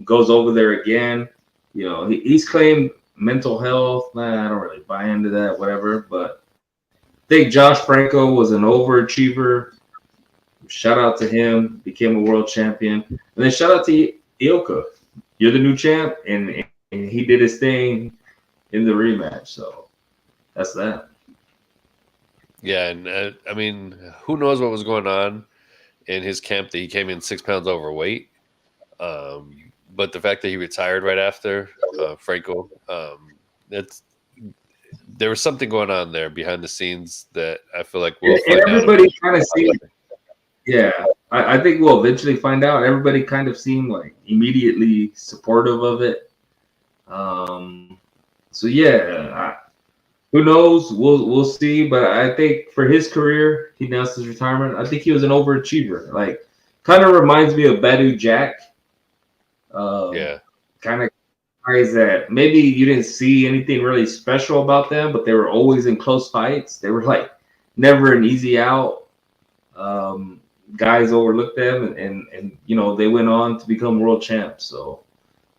Goes over there again. He's claimed mental health. I don't really buy into that, whatever. But I think Josh Franco was an overachiever. Shout out to him. Became a world champion. And then shout out to Ioka. You're the new champ, and he did his thing in the rematch. So that's that. Yeah, and I mean, who knows what was going on in his camp that he came in 6 pounds overweight. But the fact that he retired right after Franco, there was something going on there behind the scenes that I feel like we'll and everybody kind of seemed. Yeah, I think we'll eventually find out. Everybody kind of seemed like immediately supportive of it. So yeah, who knows? We'll see. But I think for his career, he announced his retirement. I think he was an overachiever. Like, kind of reminds me of Badu Jack. Yeah. Kind of guys that maybe you didn't see anything really special about them, but they were always in close fights. They were like never an easy out. Guys overlooked them, and they went on to become world champs. So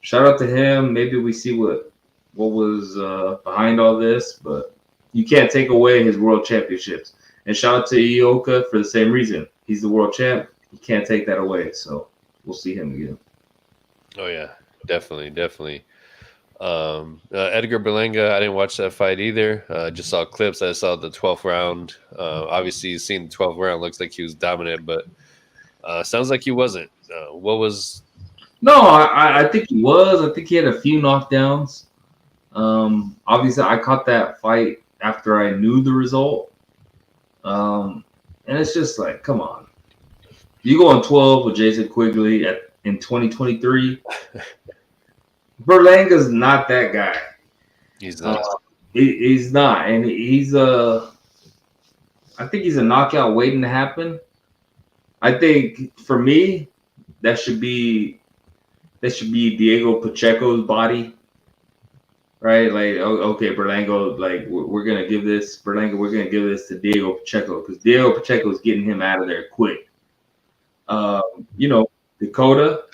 shout out to him. Maybe we see what was behind all this, but you can't take away his world championships. And shout out to Ioka for the same reason. He's the world champ. You can't take that away. So we'll see him again. Oh yeah, definitely. Edgar Berlanga, I didn't watch that fight either. Just saw clips. I saw the 12th round. Obviously, seeing the 12th round looks like he was dominant, but sounds like he wasn't. What was? No, I think he was. I think he had a few knockdowns. Obviously, I caught that fight after I knew the result. And it's just like, come on. You go on 12 with Jason Quigley in 2023. Berlanga's not that guy. He's not. He's not, and I think he's a knockout waiting to happen. I think for me, that should be Diego Pacheco's body, right? Like, okay, Berlanga, like we're gonna give this to Diego Pacheco because Diego Pacheco is getting him out of there quick. Dakota.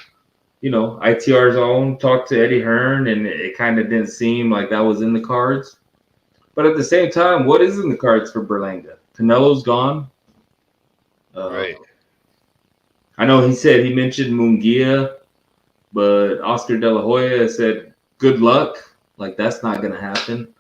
ITR's own talked to Eddie Hearn, and it kind of didn't seem like that was in the cards. But at the same time, what is in the cards for Berlanga? Canelo's gone. Right. I know he mentioned Munguia, but Oscar De La Hoya said, good luck. Like, that's not going to happen.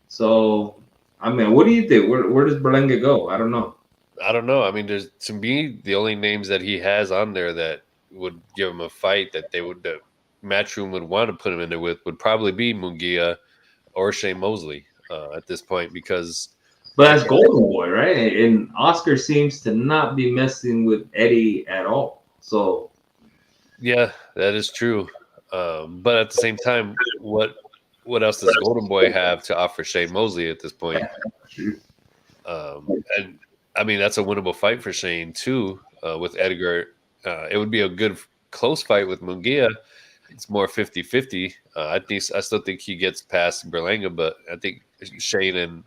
So, I mean, what do you think? Where does Berlanga go? I don't know. I don't know. I mean, there's to me the only names that he has on there that would give him a fight that they would the Matchroom would want to put him in there with would probably be Munguia or Shane Mosley at this point because But that's Golden Boy, right? And Oscar seems to not be messing with Eddie at all. So yeah, that is true. But at the same time, what else does Golden Boy have to offer Shane Mosley at this point? And I mean, that's a winnable fight for Shane too. With Edgar, it would be a good close fight with Munguia. It's more 50-50. I still think he gets past Berlanga, but I think Shane and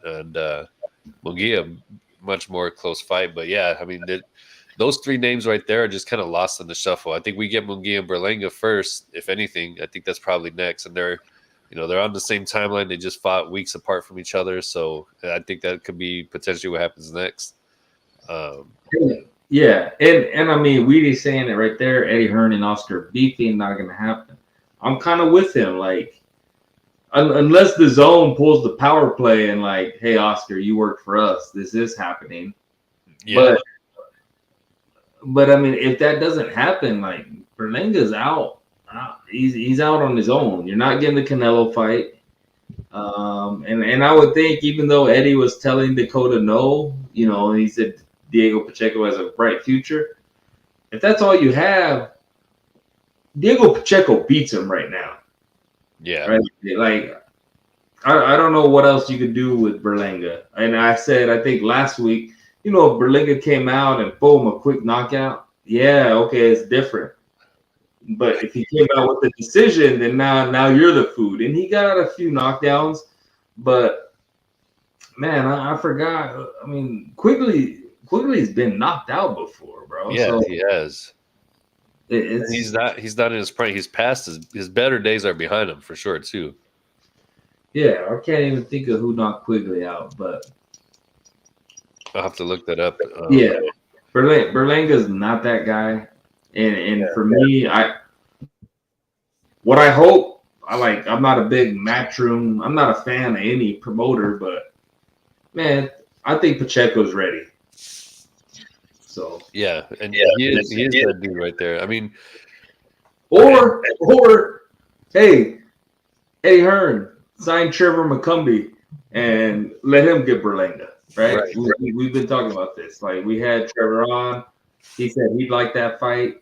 Munguia much more close fight. But yeah, I mean, those three names right there are just kind of lost in the shuffle. I think we get Munguia and Berlanga first, if anything. I think that's probably next, and they're on the same timeline. They just fought weeks apart from each other, so I think that could be potentially what happens next. Yeah, and I mean, Weedy's saying it right there. Eddie Hearn and Oscar beefing, not going to happen. I'm kind of with him. Like, unless the zone pulls the power play and like, hey, Oscar, you work for us. This is happening. Yeah. But I mean, if that doesn't happen, like Berlanga's out. He's out on his own. You're not getting the Canelo fight. And I would think even though Eddie was telling Dakota no, he said Diego Pacheco has a bright future. If that's all you have, Diego Pacheco beats him right now. Yeah. Right? Like, I don't know what else you could do with Berlanga. And I think last week, if Berlanga came out and boom, a quick knockout, yeah, okay, it's different. But if he came out with a decision, then now you're the food. And he got a few knockdowns, but man, I forgot. I mean, Quigley's been knocked out before, bro. Yeah, so he has. He's not in his prime. He's past his better days are behind him for sure too. Yeah, I can't even think of who knocked Quigley out, but I'll have to look that up. Yeah, Berlanga's not that guy, and for me, what I hope, I'm not a big Matchroom. I'm not a fan of any promoter, but man, I think Pacheco's ready. So yeah, and he is that dude right there. I mean, or hey, Eddie Hearn sign Trevor McCumby and let him get Berlanga. Right? We've been talking about this. Like, we had Trevor on. He said he'd like that fight.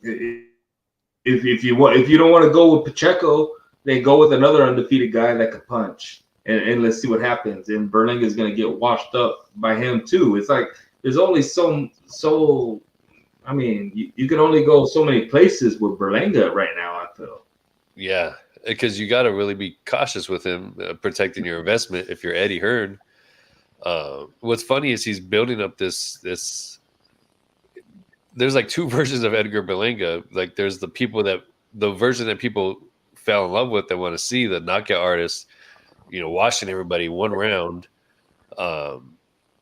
If you don't want to go with Pacheco, then go with another undefeated guy that could punch, and let's see what happens. And Berlanga is going to get washed up by him too. It's like there's only so. I mean, you can only go so many places with Berlanga right now, I feel. Yeah, because you got to really be cautious with him, protecting your investment if you're Eddie Hearn. What's funny is he's building up this. There's like two versions of Edgar Berlanga. Like, there's the version that people fell in love with that want to see, the knockout artist, washing everybody one round.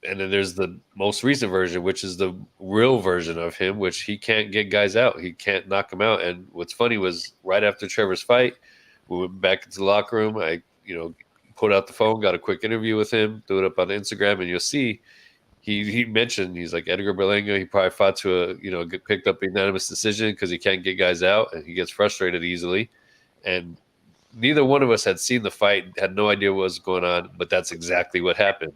And then there's the most recent version, which is the real version of him, which he can't get guys out. He can't knock them out. And what's funny was right after Trevor's fight, we went back into the locker room. I, pulled out the phone, got a quick interview with him, threw it up on Instagram, and you'll see he mentioned, he's like, Edgar Berlanga, he probably fought to get picked up a unanimous decision because he can't get guys out and he gets frustrated easily. And neither one of us had seen the fight, had no idea what was going on, but that's exactly what happened.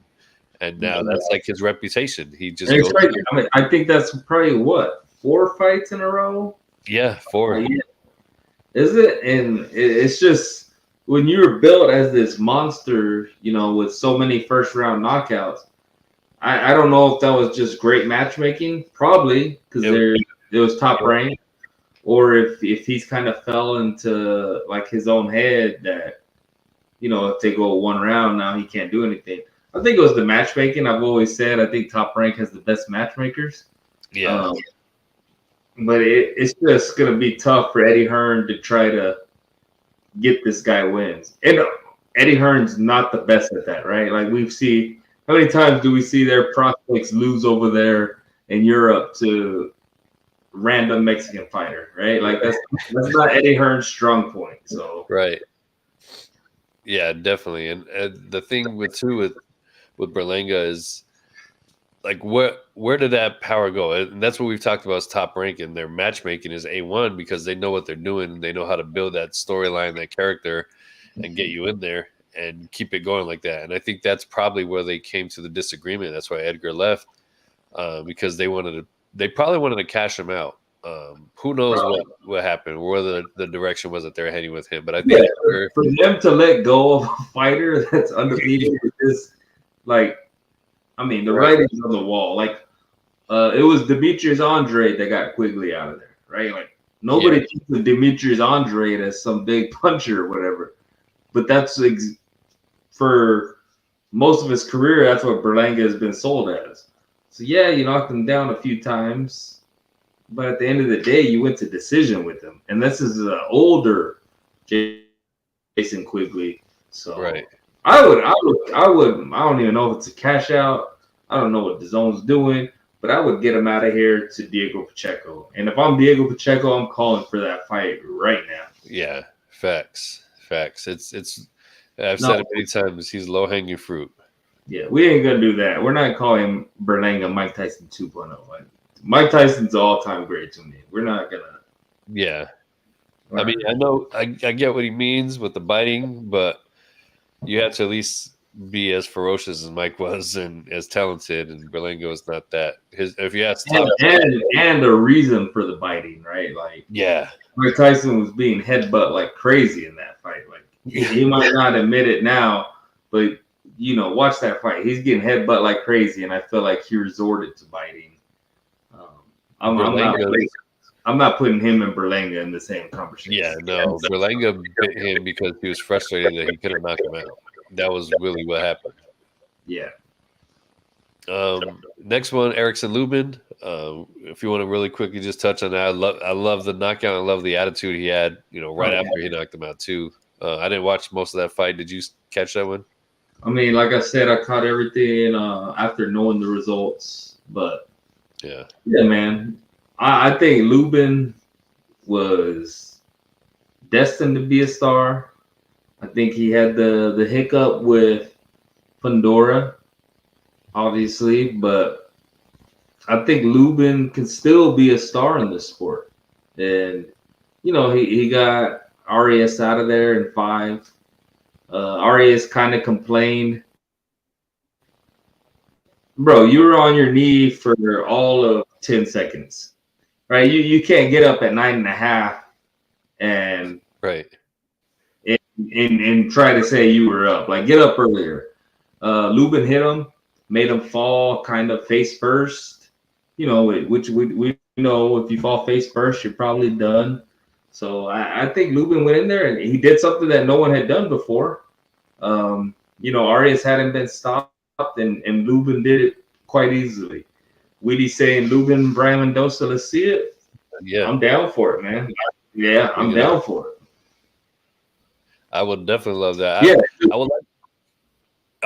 And now that's like his reputation. He just goes, I mean, I think that's probably 4 fights in a row. Yeah, 4. Is it? And it's just when you're built as this monster, with so many first round knockouts. I don't know if that was just great matchmaking, probably because it was top ranked, or if he's kind of fell into like his own head that, if they go one round now he can't do anything. I think it was the matchmaking. I've always said I think Top Rank has the best matchmakers. Yeah. But it's just going to be tough for Eddie Hearn to try to get this guy wins. And Eddie Hearn's not the best at that, right? Like, how many times do we see their prospects lose over there in Europe to random Mexican fighter, right? Like, that's not Eddie Hearn's strong point. So right. Yeah, definitely. And the thing with Berlanga is like where did that power go? And that's what we've talked about is top rank, and their matchmaking is A1 because they know what they're doing and they know how to build that storyline, that character, and get you in there and keep it going like that. And I think that's probably where they came to the disagreement. That's why Edgar left, because they probably wanted to cash him out. Who knows what happened, where the direction was that they're heading with him. But I think for them to let go of a fighter that's undefeated is like, I mean, the writing's on the wall. Like, it was Demetrius Andrade that got Quigley out of there, right? Like, nobody thinks of Demetrius Andrade as some big puncher or whatever. But that's for most of his career, that's what Berlanga has been sold as. So, yeah, you knocked him down a few times. But at the end of the day, you went to decision with him. And this is an older Jason Quigley. So, I don't even know if it's a cash out. I don't know what the zone's doing, but I would get him out of here to Diego Pacheco. And if I'm Diego Pacheco, I'm calling for that fight right now. Yeah, facts. It's I've said it many times, he's low hanging fruit. Yeah, we ain't gonna do that. We're not calling Berlanga Mike Tyson 2.0. Like, Mike Tyson's all-time great to me. We're not gonna. Yeah, I mean, I get what he means with the biting, but you have to at least be as ferocious as Mike was and as talented, and Berlanga was not that. If you ask and a reason for the biting, right? Like, Mike Tyson was being headbutt like crazy in that fight. Like, he might not admit it now, but watch that fight. He's getting headbutt like crazy, and I feel like he resorted to biting. I'm not putting him and Berlanga in the same conversation. Yeah, no, Berlanga bit him because he was frustrated that he couldn't knock him out. That was really what happened. Yeah. Next one, Erickson Lubin. If you want to really quickly just touch on that, I love the knockout. I love the attitude he had. Right after he knocked him out too. I didn't watch most of that fight. Did you catch that one? I mean, like I said, I caught everything after knowing the results. But yeah, man, I think Lubin was destined to be a star. I think he had the hiccup with Fundora, obviously, but I think Lubin can still be a star in this sport. And, he got Arias out of there in 5. Arias kind of complained. Bro, you were on your knee for all of 10 seconds, right? You can't get up at 9.5 and and try to say you were up. Like, get up earlier. Lubin hit him, made him fall kind of face first. Which we know if you fall face first, you're probably done. So I think Lubin went in there and he did something that no one had done before. Arias hadn't been stopped, and Lubin did it quite easily. Weedy saying Lubin, Brian Mendoza, let's see it. Yeah, I'm down for it, man. Yeah, I'm down for it. I would definitely love that. Yeah, I would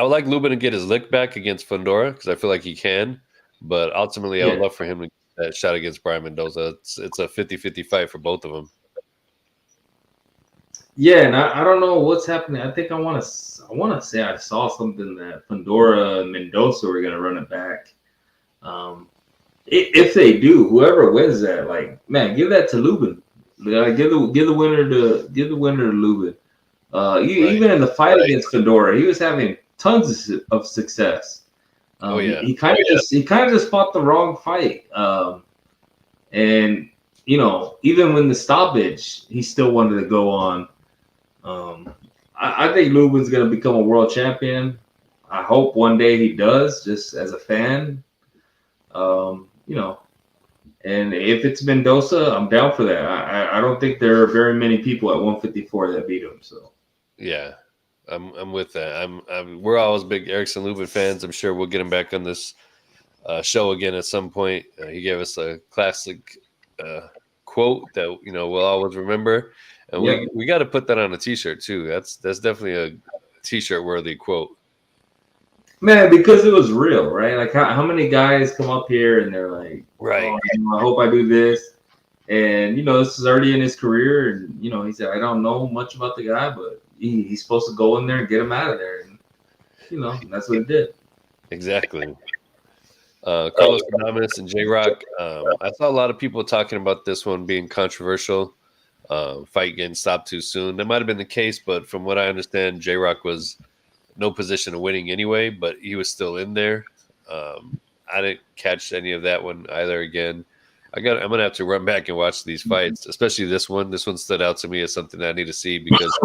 like Lubin to get his lick back against Fundora because I feel like he can. But ultimately, I would love for him to get that shot against Brian Mendoza. It's a 50-50 fight for both of them. Yeah, and I don't know what's happening. I think I want to say I saw something that Fundora and Mendoza were going to run it back. If they do, whoever wins that, like, man, give that to Lubin. Give the winner to Lubin. Even in the fight against Fundora, he was having tons of success. He kind of just fought the wrong fight. And even when the stoppage, he still wanted to go on. I think Lubin's going to become a world champion. I hope one day he does, just as a fan. And if it's Mendoza, I'm down for that. I don't think there are very many people at 154 that beat him. So yeah, I'm with that. We're always big Erickson Lubin fans. I'm sure we'll get him back on this show again at some point. He gave us a classic quote that we'll always remember, and we got to put that on a T-shirt too. That's definitely a T-shirt worthy quote. Man, because it was real, right? Like how many guys come up here and they're like, right, I hope I do this. And this is early in his career, and he said, I don't know much about the guy, but he's supposed to go in there and get him out of there, and that's what it did. Exactly. Carlos Adames and J-Rock. I saw a lot of people talking about this one being controversial. Fight getting stopped too soon. That might have been the case, but from what I understand, J-Rock was no position of winning anyway, but he was still in there. I didn't catch any of that one either. Again, I'm gonna have to run back and watch these fights, especially this one. This one stood out to me as something that I need to see because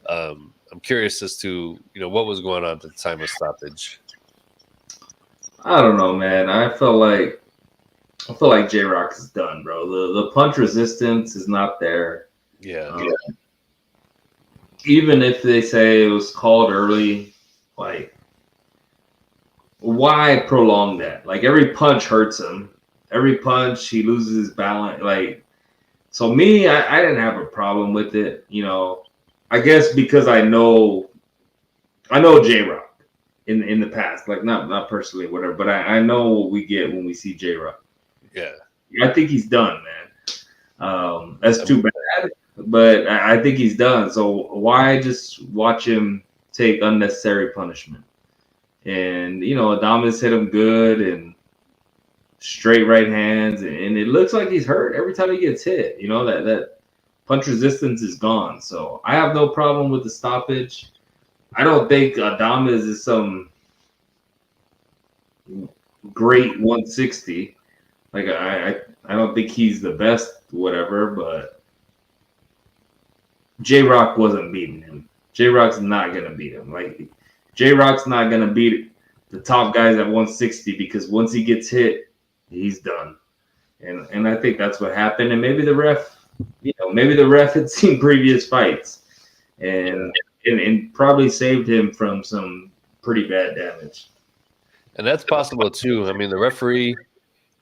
I'm curious as to what was going on at the time of stoppage. I don't know, man. I feel like J-Rock is done, bro. The punch resistance is not there. Yeah. Even if they say it was called early, like, why prolong that? Like, every punch hurts him. Every punch, he loses his balance. Like, so me, I didn't have a problem with it. I guess because I know J-Rock in the past, like not personally, whatever, but I know what we get when we see J-Rock. Yeah. I think he's done, man. That's too bad, but I think he's done. So why just watch him take unnecessary punishment? And Adames hit him good and straight right hands, and it looks like he's hurt every time he gets hit. That punch resistance is gone. So I have no problem with the stoppage. I don't think Adames is some great 160. Like I don't think he's the best, whatever. But J-Rock wasn't beating him. J-Rock's not gonna beat him. Like J-Rock's not gonna beat the top guys at 160 because once he gets hit, he's done. And I think that's what happened. And maybe the ref, had seen previous fights and probably saved him from some pretty bad damage. And that's possible too. I mean, the referee,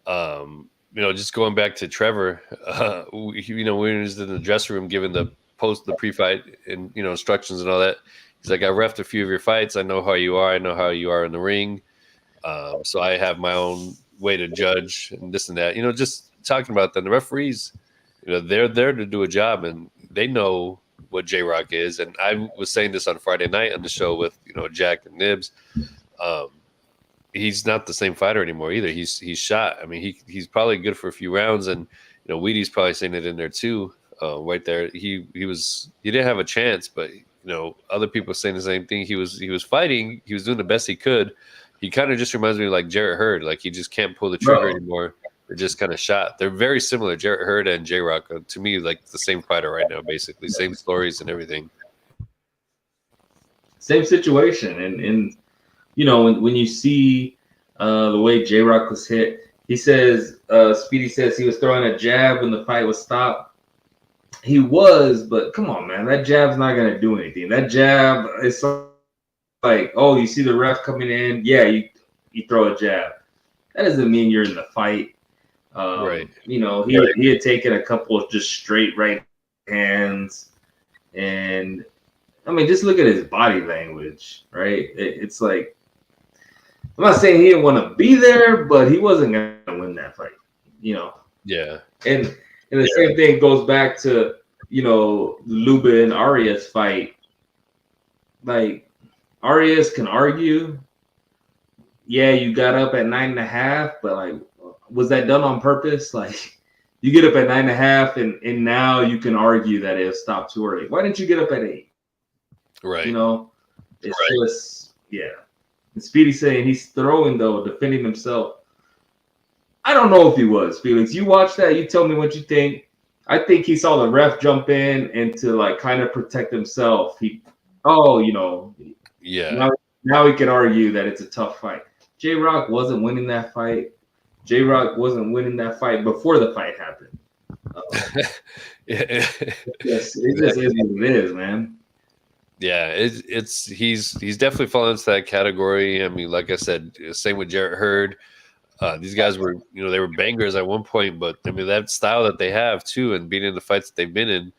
just going back to Trevor, when he was in the dressing room giving the pre-fight and instructions and all that, he's like, I refed a few of your fights. I know how you are. I know how you are in the ring. So I have my own way to judge and this and that. Just talking about that. The referees, they're there to do a job and they know what J-Rock is. And I was saying this on Friday night on the show with Jack and Nibs. He's not the same fighter anymore either. He's shot. I mean, he's probably good for a few rounds, and Wheaty's probably saying it in there too. Right there, he didn't have a chance, but other people saying the same thing. He was fighting. He was doing the best he could. He kind of just reminds me of like Jarrett Hurd. Like he just can't pull the trigger anymore. They're just kind of shot. They're very similar. Jarrett Hurd and J-Rock to me like the same fighter right now, basically same stories and everything. Same situation, and when you see the way J-Rock was hit, he says, Speedy says he was throwing a jab when the fight was stopped. He was, but come on, man, that jab's not gonna do anything. That jab is like, oh, you see the ref coming in, yeah, you throw a jab. That doesn't mean you're in the fight. Right. He had taken a couple of just straight right hands, and I mean, just look at his body language, right? It's like, I'm not saying he didn't want to be there, but he wasn't going to win that fight, Yeah. And the same thing goes back to, Lubin Arias fight. Like, Arias can argue, yeah, you got up at 9.5, but like, was that done on purpose? Like, you get up at 9.5, and now you can argue that it stopped too early. Why didn't you get up at 8? Right. It's just, yeah. And Speedy saying he's throwing, though, defending himself. I don't know if he was, Felix. You watch that, you tell me what you think. I think he saw the ref jump in and to, like, kind of protect himself. Yeah. Now he can argue that it's a tough fight. J-Rock wasn't winning that fight. J-Rock wasn't winning that fight before the fight happened. Yes, it just is what it is, man. Yeah, he's definitely fallen into that category. I mean, like I said, same with Jarrett Hurd. These guys were, they were bangers at one point, but I mean that style that they have too, and being in the fights that they've been in,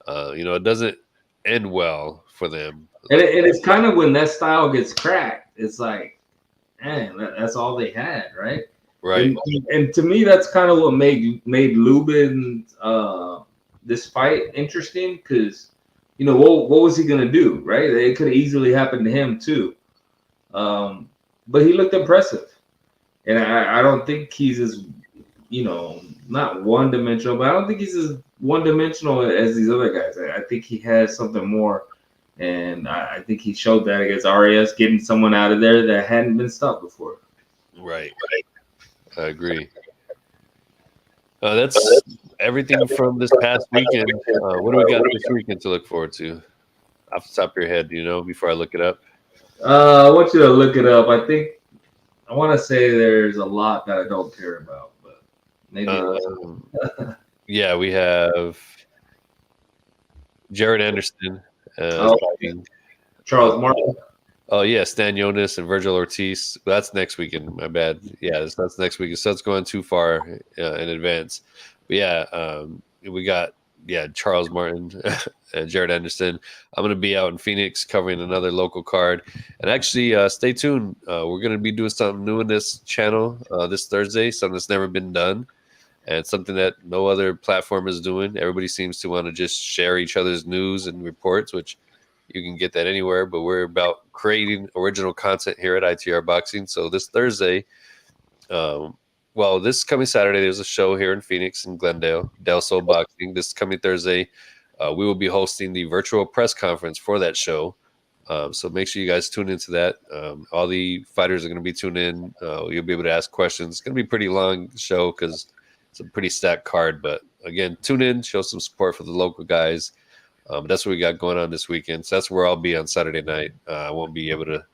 it doesn't end well for them. And it's kind of when that style gets cracked, it's like, man, that's all they had, right? Right. And to me, that's kind of what made Lubin this fight interesting, because what was he gonna do, right? It could have easily happened to him too. But he looked impressive, and I don't think he's as not one dimensional, but I don't think he's as one dimensional as these other guys. I think he has something more, and I think he showed that against RAS, getting someone out of there that hadn't been stopped before. Right. I agree. That's everything from this past weekend. What do we got this weekend to look forward to? Off the top of your head, do you know, before I look it up? I want you to look it up. I want to say there's a lot that I don't care about, but maybe. Yeah, we have Jared Anderson. Charles Martin. Oh yeah, Stan Jonas and Virgil Ortiz. That's next weekend. My bad. Yeah, that's next weekend. So it's going too far in advance. But yeah, we got Charles Martin and Jared Anderson. I'm going to be out in Phoenix covering another local card. And actually, stay tuned. We're going to be doing something new in this channel this Thursday, something that's never been done, and something that no other platform is doing. Everybody seems to want to just share each other's news and reports, which you can get that anywhere. But we're about creating original content here at ITR Boxing. So this Thursday, this coming Saturday, there's a show here in Phoenix and Glendale, Del Sol Boxing. This coming Thursday, we will be hosting the virtual press conference for that show. So make sure you guys tune into that. All the fighters are going to be tuned in. You'll be able to ask questions. It's going to be a pretty long show because it's a pretty stacked card. But again, tune in, show some support for the local guys. That's what we got going on this weekend. So that's where I'll be on Saturday night. I won't be able to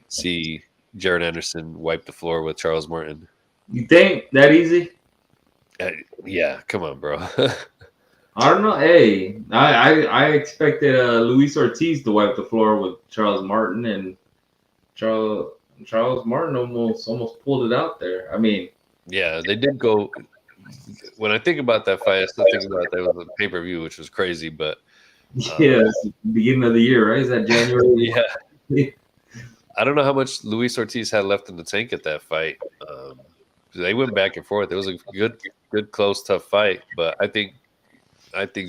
see Jared Anderson wipe the floor with Charles Martin. You think that easy? Yeah, come on, bro. I don't know. Hey, I expected Luis Ortiz to wipe the floor with Charles Martin, and Charles Martin almost pulled it out there. I mean, yeah, they did go. When I think about that fight, I still think about that was a pay-per-view, which was crazy. But yeah, it's the beginning of the year, right? Is that January? Yeah. I don't know how much Luis Ortiz had left in the tank at that fight. They went back and forth. It was a good, close, tough fight. But I think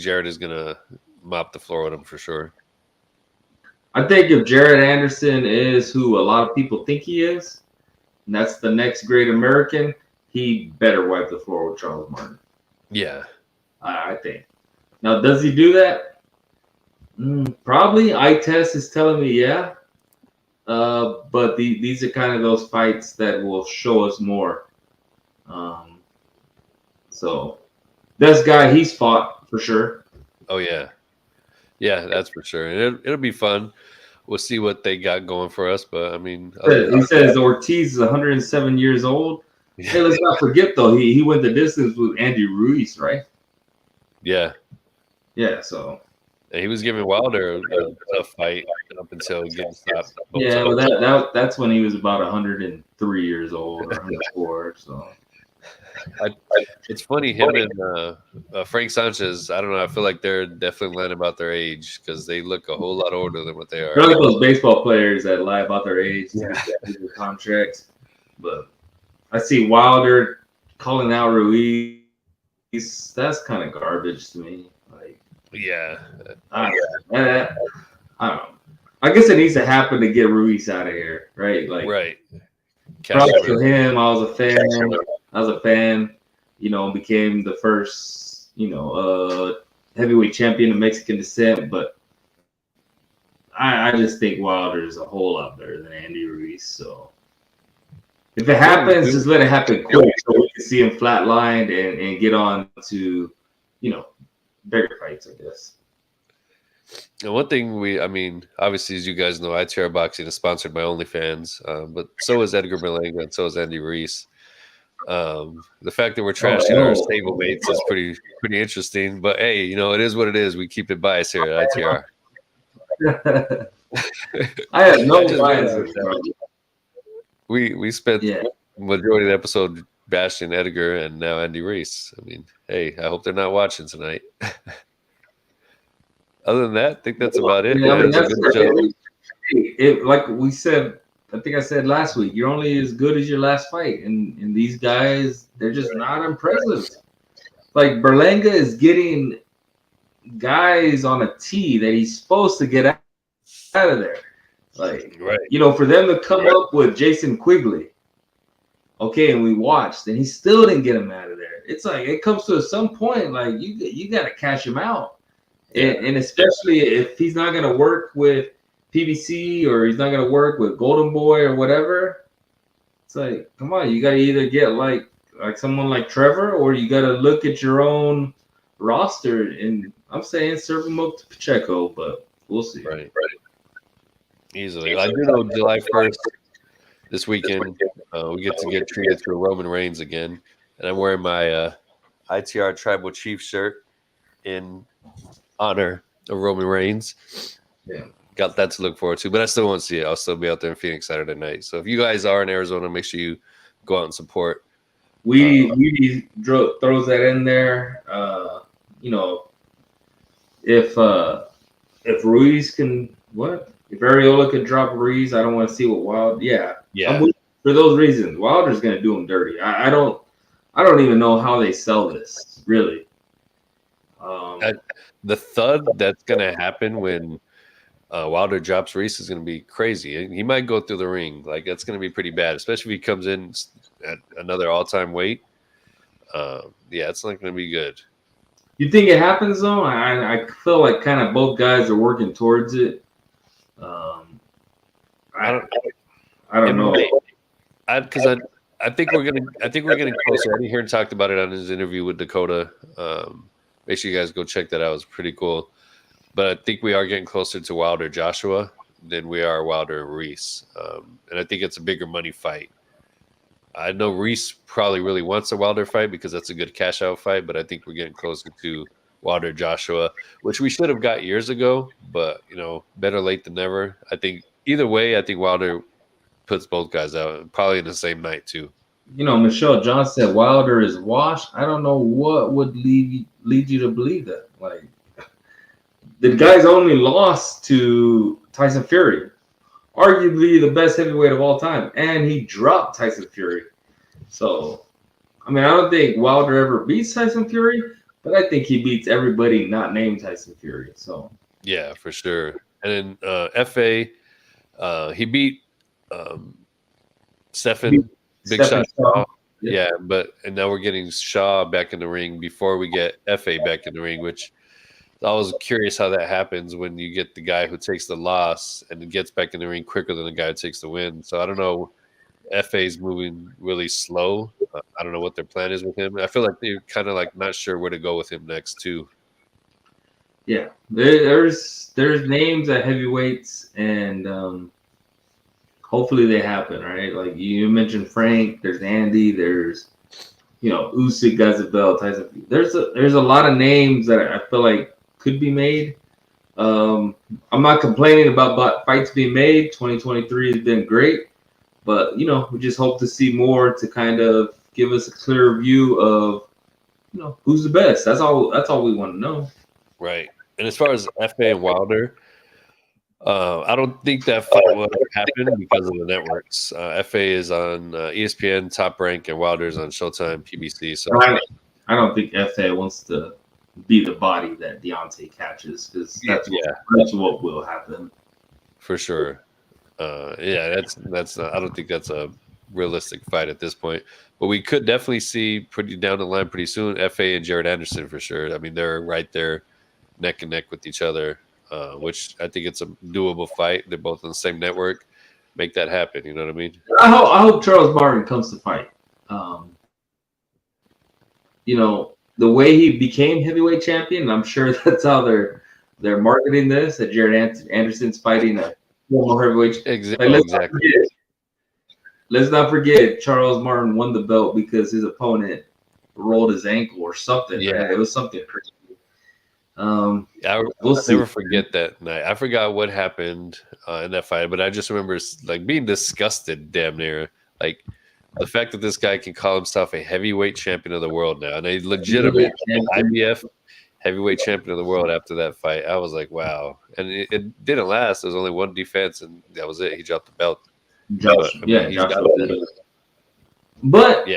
Jared is gonna mop the floor with him for sure. I think if Jared Anderson is who a lot of people think he is, and that's the next great American, he better wipe the floor with Charles Martin. Yeah, I think. Now, does he do that? Probably. Eye test is telling me yeah. But these are kind of those fights that will show us more. So this guy, he's fought for sure. Oh yeah, that's for sure. And it'll be fun. We'll see what they got going for us. But I mean, he says Ortiz is 107 years old. Yeah. Hey, let's not forget though, he went the distance with Andy Ruiz, right? Yeah. So. And he was giving Wilder a tough fight up until getting stopped. Yeah, but that's when he was about 103 years old or 104. So. It's funny, him and Frank Sanchez, I don't know, I feel like they're definitely lying about their age because they look a whole lot older than what they are. They're like those baseball players that lie about their age to get their contracts. But I see Wilder calling out Ruiz. That's kind of garbage to me. Yeah. I don't know. I guess it needs to happen to get Ruiz out of here, right? Right. Props to him. I was a fan. Became the first, heavyweight champion of Mexican descent. But I just think Wilder is a whole lot better than Andy Ruiz. So if it happens, just let it happen quick so we can see him flatlined and get on to, bigger fights, I guess. And one thing obviously, as you guys know, ITR Boxing is sponsored by OnlyFans, but so is Edgar Berlanga and so is Andy Ruiz. The fact that we're trashing our stablemates is pretty interesting. But hey, it is what it is. We keep it biased here at ITR. I have no bias. We spent majority of the episode bashing Edgar and now Andy Ruiz. I mean, hey, I hope they're not watching tonight. Other than that, I think that's about it. Yeah, like we said, I think I said last week, you're only as good as your last fight. And these guys, they're just not impressive. Like Berlanga is getting guys on a tee that he's supposed to get out of there. Like, Right. for them to come up with Jason Quigley, okay, and we watched, and he still didn't get him out of there. It's like it comes to some point, like you got to cash him out, and especially if he's not going to work with PBC or he's not going to work with Golden Boy or whatever. It's like, come on, you got to either get like someone like Trevor, or you got to look at your own roster. And I'm saying serve him up to Pacheco, but we'll see. Right. Easily. I do know July 1st this weekend, we get to get treated to a Roman Reigns again. And I'm wearing my ITR Tribal Chief shirt in honor of Roman Reigns. Yeah. Got that to look forward to, but I still won't see it. I'll still be out there in Phoenix Saturday night. So if you guys are in Arizona, make sure you go out and support. We throws that in there. If Ruiz can if Ariola can drop Ruiz, I don't want to see what Wild. Yeah. For those reasons, Wilder's gonna do him dirty. I don't even know how they sell this really. The thud that's gonna happen when Wilder drops Reese is going to be crazy. He might go through the ring. Like, that's going to be pretty bad, especially if he comes in at another all-time weight. It's not going to be good. You think it happens, though? I feel like kind of both guys are working towards it. I don't know. Because I think we're getting closer. I didn't hear him talked about it on his interview with Dakota. Make sure you guys go check that out. It was pretty cool. But I think we are getting closer to Wilder Joshua than we are Wilder and Reese. And I think it's a bigger money fight. I know Reese probably really wants a Wilder fight because that's a good cash out fight, but I think we're getting closer to Wilder Joshua, which we should have got years ago, but better late than never. I think either way, I think Wilder puts both guys out, probably in the same night too. Michelle John said Wilder is washed. I don't know what would lead you to believe that. Like, the guy's only lost to Tyson Fury, arguably the best heavyweight of all time, and he dropped Tyson Fury. So, I don't think Wilder ever beats Tyson Fury, but I think he beats everybody not named Tyson Fury. So, yeah, for sure. And then FA, he beat Stephen Big Shot Shaw. Yeah, and now we're getting Shaw back in the ring before we get FA back in the ring, which I was curious how that happens when you get the guy who takes the loss and gets back in the ring quicker than the guy who takes the win. So I don't know. FA's moving really slow. I don't know what their plan is with him. I feel like they're kind of like not sure where to go with him next too. Yeah, there's names at heavyweights, and hopefully they happen, right? Like you mentioned, Frank. There's Andy. There's Usyk, Gazabel, Tyson. There's a lot of names that I feel like could be made. I'm not complaining about fights being made. 2023 has been great, but we just hope to see more to kind of give us a clear view of who's the best. That's all we want to know. Right. And as far as FA and Wilder, I don't think that fight will happen because of the networks. FA is on ESPN, Top Rank, and Wilder is on Showtime, PBC. So I don't think FA wants to be the body that Deontay catches, because that's what will happen for sure. That's not, I don't think that's a realistic fight at this point, but we could definitely see pretty down the line pretty soon FA and Jared Anderson for sure. I mean, they're right there neck and neck with each other, which I think it's a doable fight. They're both on the same network. Make that happen. You know what I mean? I hope Charles Martin comes to fight. The way he became heavyweight champion, I'm sure that's how they're marketing this. That Jared Anderson's fighting a former heavyweight. Exactly. Let's not forget Charles Martin won the belt because his opponent rolled his ankle or something. Yeah, right? It was something crazy. I'll never forget that night. I forgot what happened in that fight, but I just remember like being disgusted, damn near. Like the fact that this guy can call himself a heavyweight champion of the world now, and a legitimate IBF heavyweight champion of the world after that fight. I was like, wow. And it didn't last. There was only one defense, and that was it. He dropped the belt. But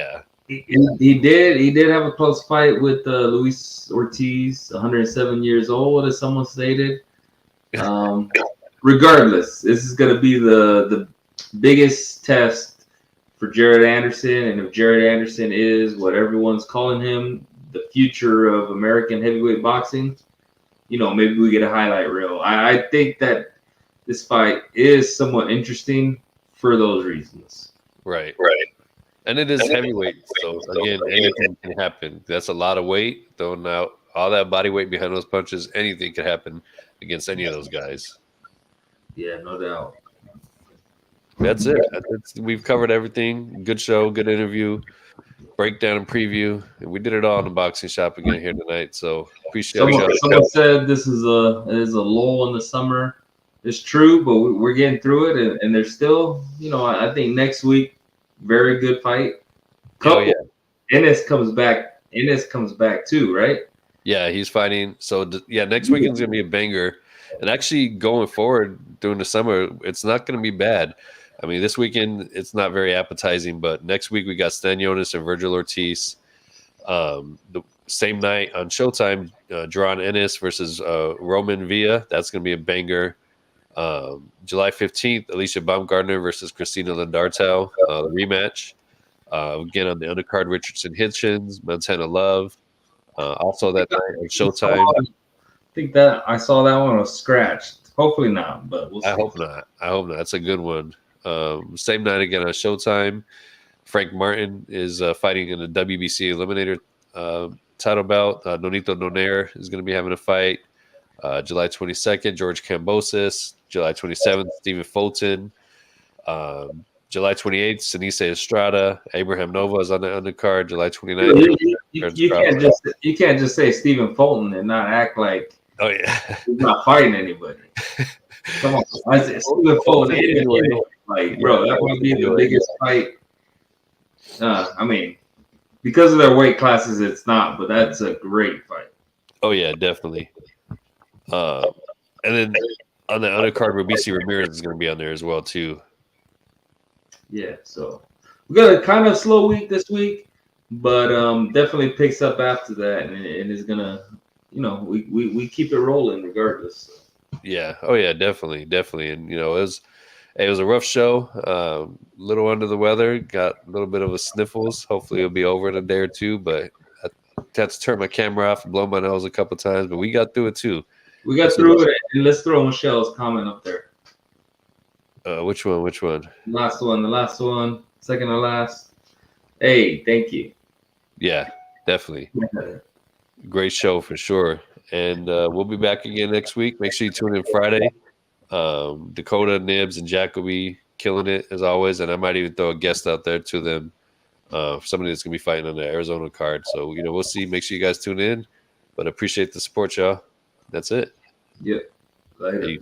He did have a close fight with Luis Ortiz, 107 years old, as someone stated. Regardless, this is going to be the biggest test for Jared Anderson, and if Jared Anderson is what everyone's calling him, the future of American heavyweight boxing, maybe we get a highlight reel. I think that this fight is somewhat interesting for those reasons. Right. And it is heavyweight, so again, anything can happen. That's a lot of weight, throwing out all that body weight behind those punches. Anything could happen against any of those guys. Yeah, no doubt. That's it. We've covered everything. Good show, good interview, breakdown and preview. And we did it all in the boxing shop again here tonight. So appreciate it. Someone said this is a lull in the summer. It's true, but we're getting through it, and there's still, I think next week, very good fight. Oh yeah, Ennis comes back too, right? Yeah, he's fighting. So next weekend's gonna be a banger. And actually, going forward during the summer, it's not going to be bad. I mean, this weekend, it's not very appetizing, but next week we got Stanionis and Virgil Ortiz. The same night on Showtime, Jaron Ennis versus Roman Villa. That's going to be a banger. July 15th, Alicia Baumgartner versus Christina Lindartau, the rematch. Again, on the undercard, Richardson Hitchens, Montana Love. Also that night on Showtime. I think that I saw that one was scratched. Hopefully not, but we'll see. I hope not. That's a good one. Same night again on Showtime. Frank Martin is fighting in the WBC Eliminator title bout. Nonito Donaire is going to be having a fight. July 22nd, George Kambosos. July 27th, Stephen Fulton. July 28th, Sinise Estrada. Abraham Nova is on the undercard. July 29th. You can't just say Stephen Fulton and not act like he's not fighting anybody. Come on, Stephen Fulton. Like, bro, that might be the biggest fight. I mean, because of their weight classes, it's not, but that's a great fight. Oh yeah, definitely. And then on the undercard, Robeisy Ramirez is going to be on there as well too. Yeah, so we got a kind of slow week this week, but definitely picks up after that, and is gonna, we keep it rolling regardless. Yeah. Oh yeah, definitely, and it was a rough show. Little under the weather, got a little bit of a sniffles. Hopefully it'll be over in a day or two, but I had to turn my camera off and blow my nose a couple times, but we got through it too. We got through it, and let's throw Michelle's comment up there. Which one? The last one, second to last. Hey, thank you. Yeah, definitely. Great show for sure. And we'll be back again next week. Make sure you tune in Friday. Dakota, Nibs, and Jack will be killing it as always. And I might even throw a guest out there to them. Somebody that's going to be fighting on the Arizona card. So, we'll see. Make sure you guys tune in. But appreciate the support, y'all. That's it. Yep. Later.